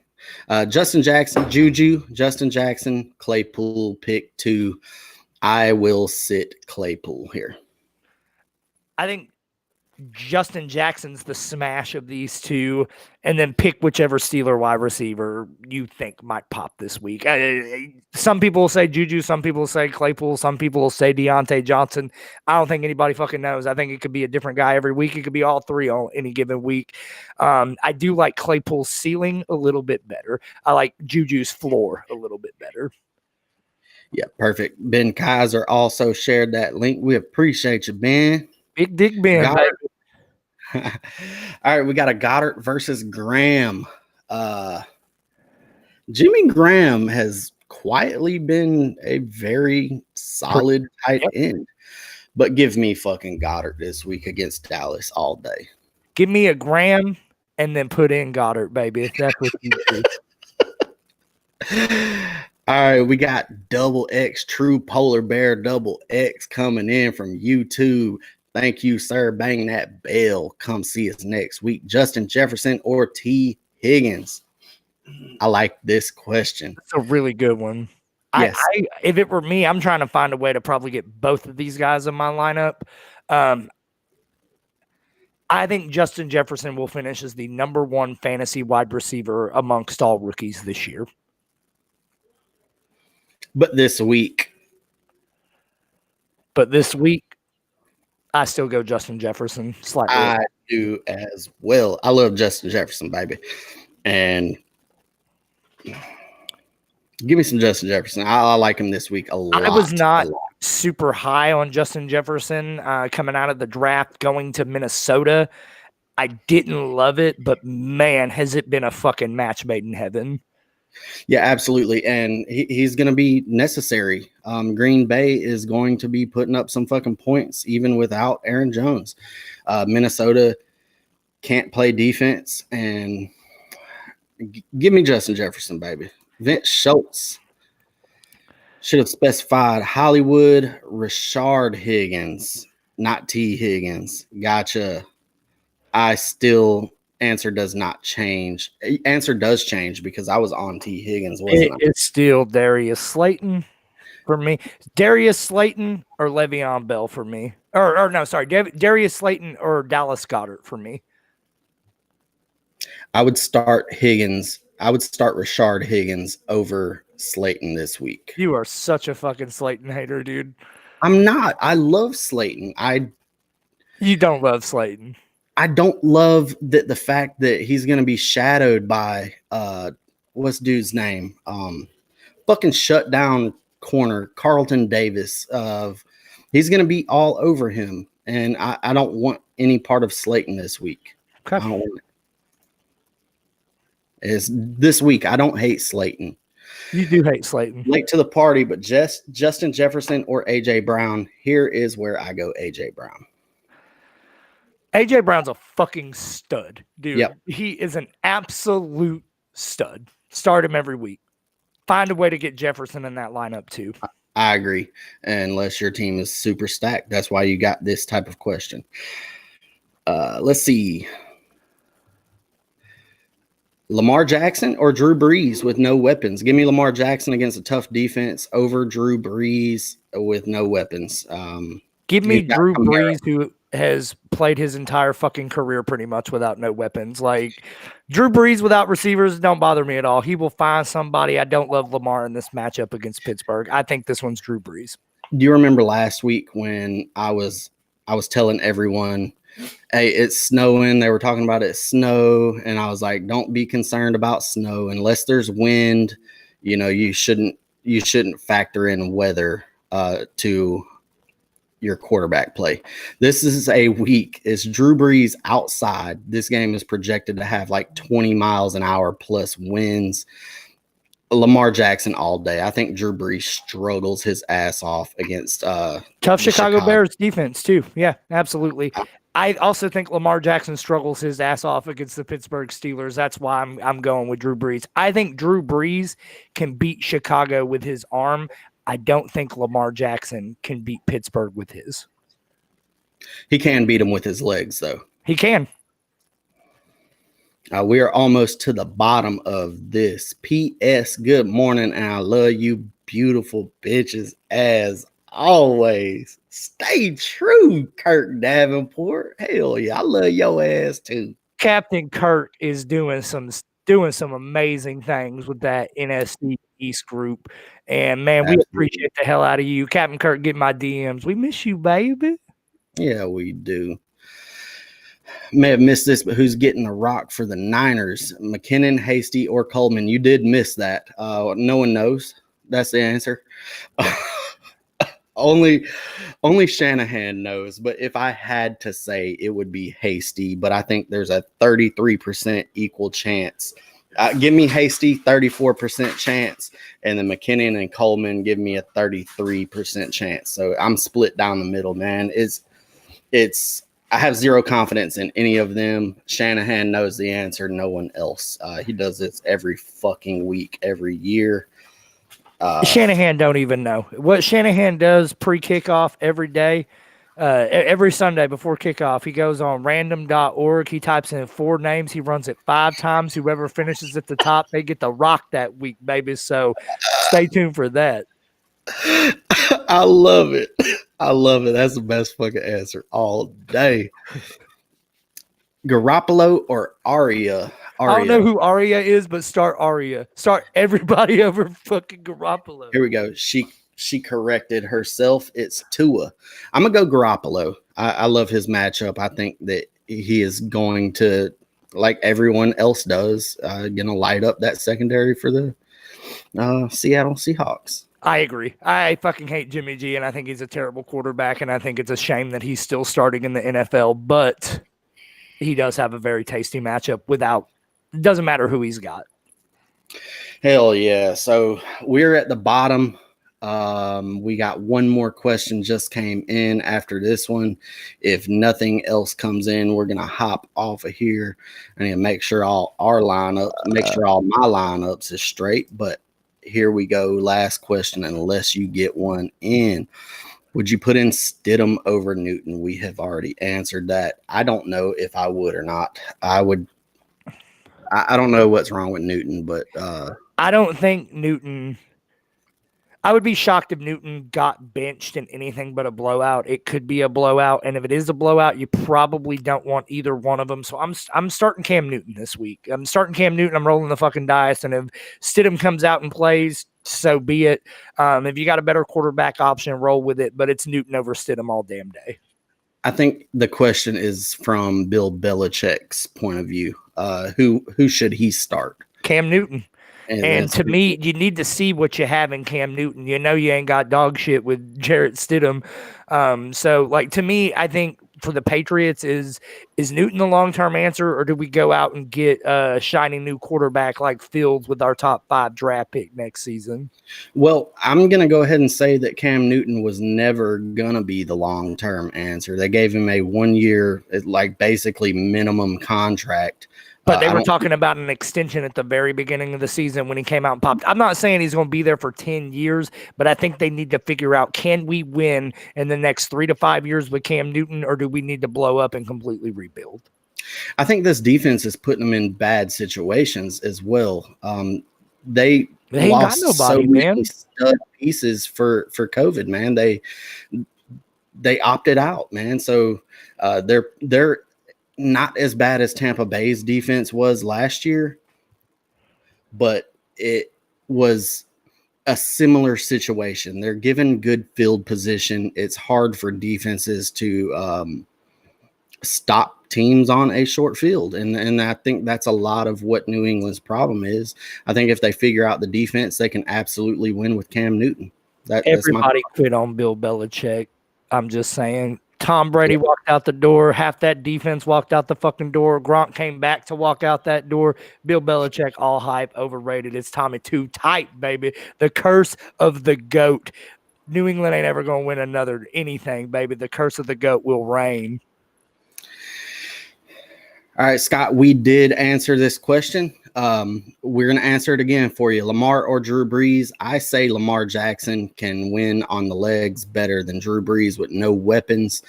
Jackson, Juju, Justin Jackson, Claypool, pick 2. I will sit Claypool here. I think Justin Jackson's the smash of these two, and then pick whichever Steeler wide receiver you think might pop this week. Some people will say Juju, some people will say Claypool, some people will say Deontay Johnson. I don't think anybody fucking knows. I think it could be a different guy every week. It could be all three on any given week. I do like Claypool's ceiling a little bit better. I like Juju's floor a little bit better. Yeah, perfect. Ben Kaiser also shared that link. We appreciate you, Ben. Big Dick Ben. All right, we got a Goddard versus Graham. Jimmy Graham has quietly been a very solid tight end, but give me fucking Goddard this week against Dallas all day. Give me a Graham and then put in Goddard, baby, if that's what you do. All right, we got Double X True Polar Bear Double X coming in from YouTube. Thank you, sir. Bang that bell. Come see us next week. Justin Jefferson or T. Higgins? I like this question. It's a really good one. Yes. If it were me, I'm trying to find a way to probably get both of these guys in my lineup. I think Justin Jefferson will finish as the number one fantasy wide receiver amongst all rookies this year. But this week, I still go Justin Jefferson slightly. I do as well. I love Justin Jefferson, baby. And give me some Justin Jefferson. I like him this week a lot. I was not super high on Justin Jefferson coming out of the draft, going to Minnesota. I didn't love it, but man, has it been a fucking match made in heaven. Yeah, absolutely. And he's going to be necessary. Green Bay is going to be putting up some fucking points even without Aaron Jones. Minnesota can't play defense. And give me Justin Jefferson, baby. Vince Schultz should have specified Hollywood Rashard Higgins, not T. Higgins. Gotcha. Answer does not change. Answer does change because I was on T. Higgins, wasn't I? It's still Darius Slayton for me. Darius Slayton or Le'Veon Bell for me. Or no, sorry. Darius Slayton or Dallas Goedert for me. I would start Higgins. I would start Rashard Higgins over Slayton this week. You are such a fucking Slayton hater, dude. I'm not. I love Slayton. You don't love Slayton. I don't love the fact that he's going to be shadowed by what's dude's name? Fucking shut down corner Carlton Davis. He's going to be all over him, and I don't want any part of Slayton this week. Okay. I don't want it. This week I don't hate Slayton. You do hate Slayton. Late to the party, but Justin Jefferson or AJ Brown. Here is where I go AJ Brown. AJ Brown's a fucking stud, dude. Yep. He is an absolute stud. Start him every week. Find a way to get Jefferson in that lineup too. I agree. Unless your team is super stacked. That's why you got this type of question. Let's see. Lamar Jackson or Drew Brees with no weapons? Give me Lamar Jackson against a tough defense over Drew Brees with no weapons. Give me Drew Brees, who has played his entire fucking career pretty much without no weapons. Like Drew Brees without receivers don't bother me at all. He will find somebody. I don't love Lamar in this matchup against Pittsburgh. I think this one's Drew Brees. Do you remember last week when I was telling everyone, hey, it's snowing. They were talking about it snow. And I was like, don't be concerned about snow unless there's wind. You know, you shouldn't factor in weather to your quarterback play. This is a week. It's Drew Brees outside. This game is projected to have like 20 miles an hour plus winds. Lamar Jackson all day. I think Drew Brees struggles his ass off against tough Chicago Bears defense too. Yeah, absolutely. I also think Lamar Jackson struggles his ass off against the Pittsburgh Steelers. That's why I'm going with Drew Brees. I think Drew Brees can beat Chicago with his arm. I don't think Lamar Jackson can beat Pittsburgh with his. He can beat him with his legs, though. He can. We are almost to the bottom of this. P.S. Good morning, and I love you beautiful bitches as Always stay true, Kirk Davenport. Hell yeah, I love your ass too. Captain Kirk is doing some amazing things with that NFC East group. And man, we Absolutely. appreciate the hell out of you. Captain Kirk, get my DMs. We miss you, baby. Yeah, we do. May have missed this, but who's getting the rock for the Niners? McKinnon, Hasty, or Coleman? You did miss that. No one knows. That's the answer. Only Shanahan knows. But if I had to say, it would be Hasty. But I think there's a 33% equal chance. Give me Hasty, 34% chance, and then McKinnon and Coleman give me a 33% chance. So I'm split down the middle, man. It's I have zero confidence in any of them. Shanahan knows the answer. No one else. He does this every fucking week, every year. Shanahan don't even know what Shanahan does pre-kickoff every day. Every Sunday before kickoff, he goes on random.org. He types in 4 names. He runs it 5 times. Whoever finishes at the top, they get the rock that week, baby. So stay tuned for that. I love it. I love it. That's the best fucking answer all day. Garoppolo or Aria? I don't know who Aria is, but start Aria. Start everybody over fucking Garoppolo. Here we go. She corrected herself. It's Tua. I'm gonna go Garoppolo. I love his matchup. I think that he is going to, like everyone else does, gonna light up that secondary for the Seattle Seahawks. I agree. I fucking hate Jimmy G, and I think he's a terrible quarterback, and I think it's a shame that he's still starting in the NFL, but he does have a very tasty matchup it doesn't matter who he's got. Hell yeah. So we're at the bottom. We got one more question just came in after this one. If nothing else comes in, we're going to hop off of here. I need to make sure all my lineups is straight, but here we go. Last question, unless you get one in. Would you put in Stidham over Newton? We have already answered that. I don't know if I would or not. I would. I don't know what's wrong with Newton, but I don't think Newton. I would be shocked if Newton got benched in anything but a blowout. It could be a blowout, and if it is a blowout, you probably don't want either one of them. So I'm starting Cam Newton this week. I'm starting Cam Newton. I'm rolling the fucking dice, and if Stidham comes out and plays, so be it. If you got a better quarterback option, roll with it. But it's Newton over Stidham all damn day. I think the question is from Bill Belichick's point of view. Who should he start? Cam Newton. And to me, you need to see what you have in Cam Newton. You know you ain't got dog shit with Jarrett Stidham. So, like, to me, I think for the Patriots, is Newton the long-term answer, or do we go out and get a shiny new quarterback like Fields with our top 5 draft pick next season? Well, I'm going to go ahead and say that Cam Newton was never going to be the long-term answer. They gave him a 1-year, like, basically minimum contract. But they were talking about an extension at the very beginning of the season when he came out and popped. I'm not saying he's going to be there for 10 years, but I think they need to figure out, can we win in the next 3 to 5 years with Cam Newton, or do we need to blow up and completely rebuild? I think this defense is putting them in bad situations as well. They ain't got nobody, man. Stud pieces for COVID, man. They opted out, man. So they're not as bad as Tampa Bay's defense was last year, but it was a similar situation. They're given good field position. It's hard for defenses to stop teams on a short field. And I think that's a lot of what New England's problem is. I think if they figure out the defense, they can absolutely win with Cam Newton. Everybody quit on Bill Belichick. I'm just saying. Tom Brady walked out the door. Half that defense walked out the fucking door. Gronk came back to walk out that door. Bill Belichick, all hype, overrated. It's Tommy too tight, baby. The curse of the GOAT. New England ain't ever going to win another anything, baby. The curse of the GOAT will reign. All right, Scott, we did answer this question. We're going to answer it again for you. Lamar or Drew Brees? I say Lamar Jackson can win on the legs better than Drew Brees with no weapons.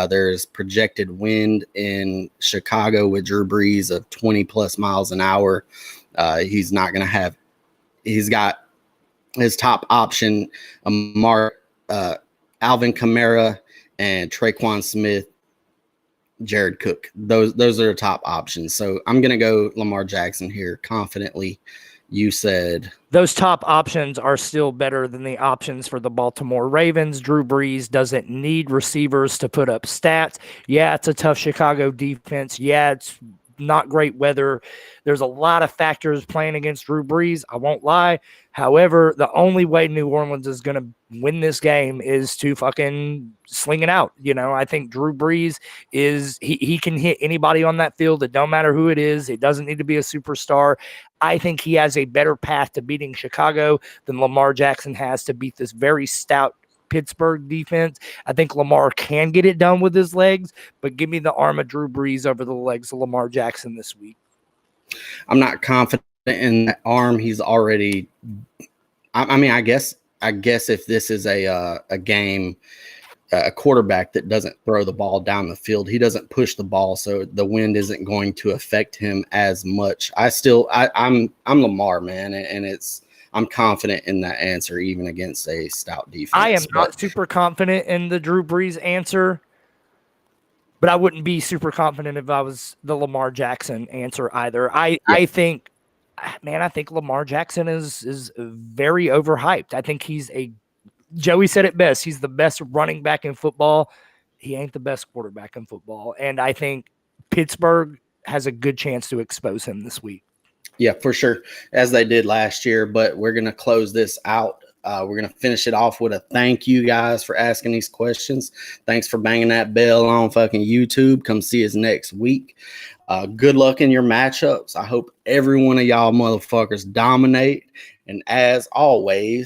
There's projected wind in Chicago with Drew Brees of 20-plus miles an hour. He's not going to have – he's got his top option, Alvin Kamara, and Traquan Smith, Jared Cook. Those are the top options. So I'm going to go Lamar Jackson here confidently. You said those top options are still better than the options for the Baltimore Ravens. Drew Brees doesn't need receivers to put up stats. Yeah, it's a tough Chicago defense. Yeah, it's not great weather. There's a lot of factors playing against Drew Brees. I won't lie. However, the only way New Orleans is going to win this game is to fucking sling it out. I think Drew Brees he can hit anybody on that field. It don't matter who it is. It doesn't need to be a superstar. I think he has a better path to beating Chicago than Lamar Jackson has to beat this very stout Pittsburgh defense. I think Lamar can get it done with his legs, but give me the arm of Drew Brees over the legs of Lamar Jackson this week. I'm not confident in that arm. He's already. I guess if this is a game, a quarterback that doesn't throw the ball down the field, he doesn't push the ball, so the wind isn't going to affect him as much. I'm Lamar, man, and I'm confident in that answer, even against a stout defense. I am not super confident in the Drew Brees answer, but I wouldn't be super confident if I was the Lamar Jackson answer either. I think Lamar Jackson is very overhyped. I think Joey said it best. He's the best running back in football. He ain't the best quarterback in football. And I think Pittsburgh has a good chance to expose him this week. Yeah, for sure, as they did last year. But we're going to close this out. We're going to finish it off with a thank you, guys, for asking these questions. Thanks for banging that bell on fucking YouTube. Come see us next week. Good luck in your matchups. I hope every one of y'all motherfuckers dominate. And as always,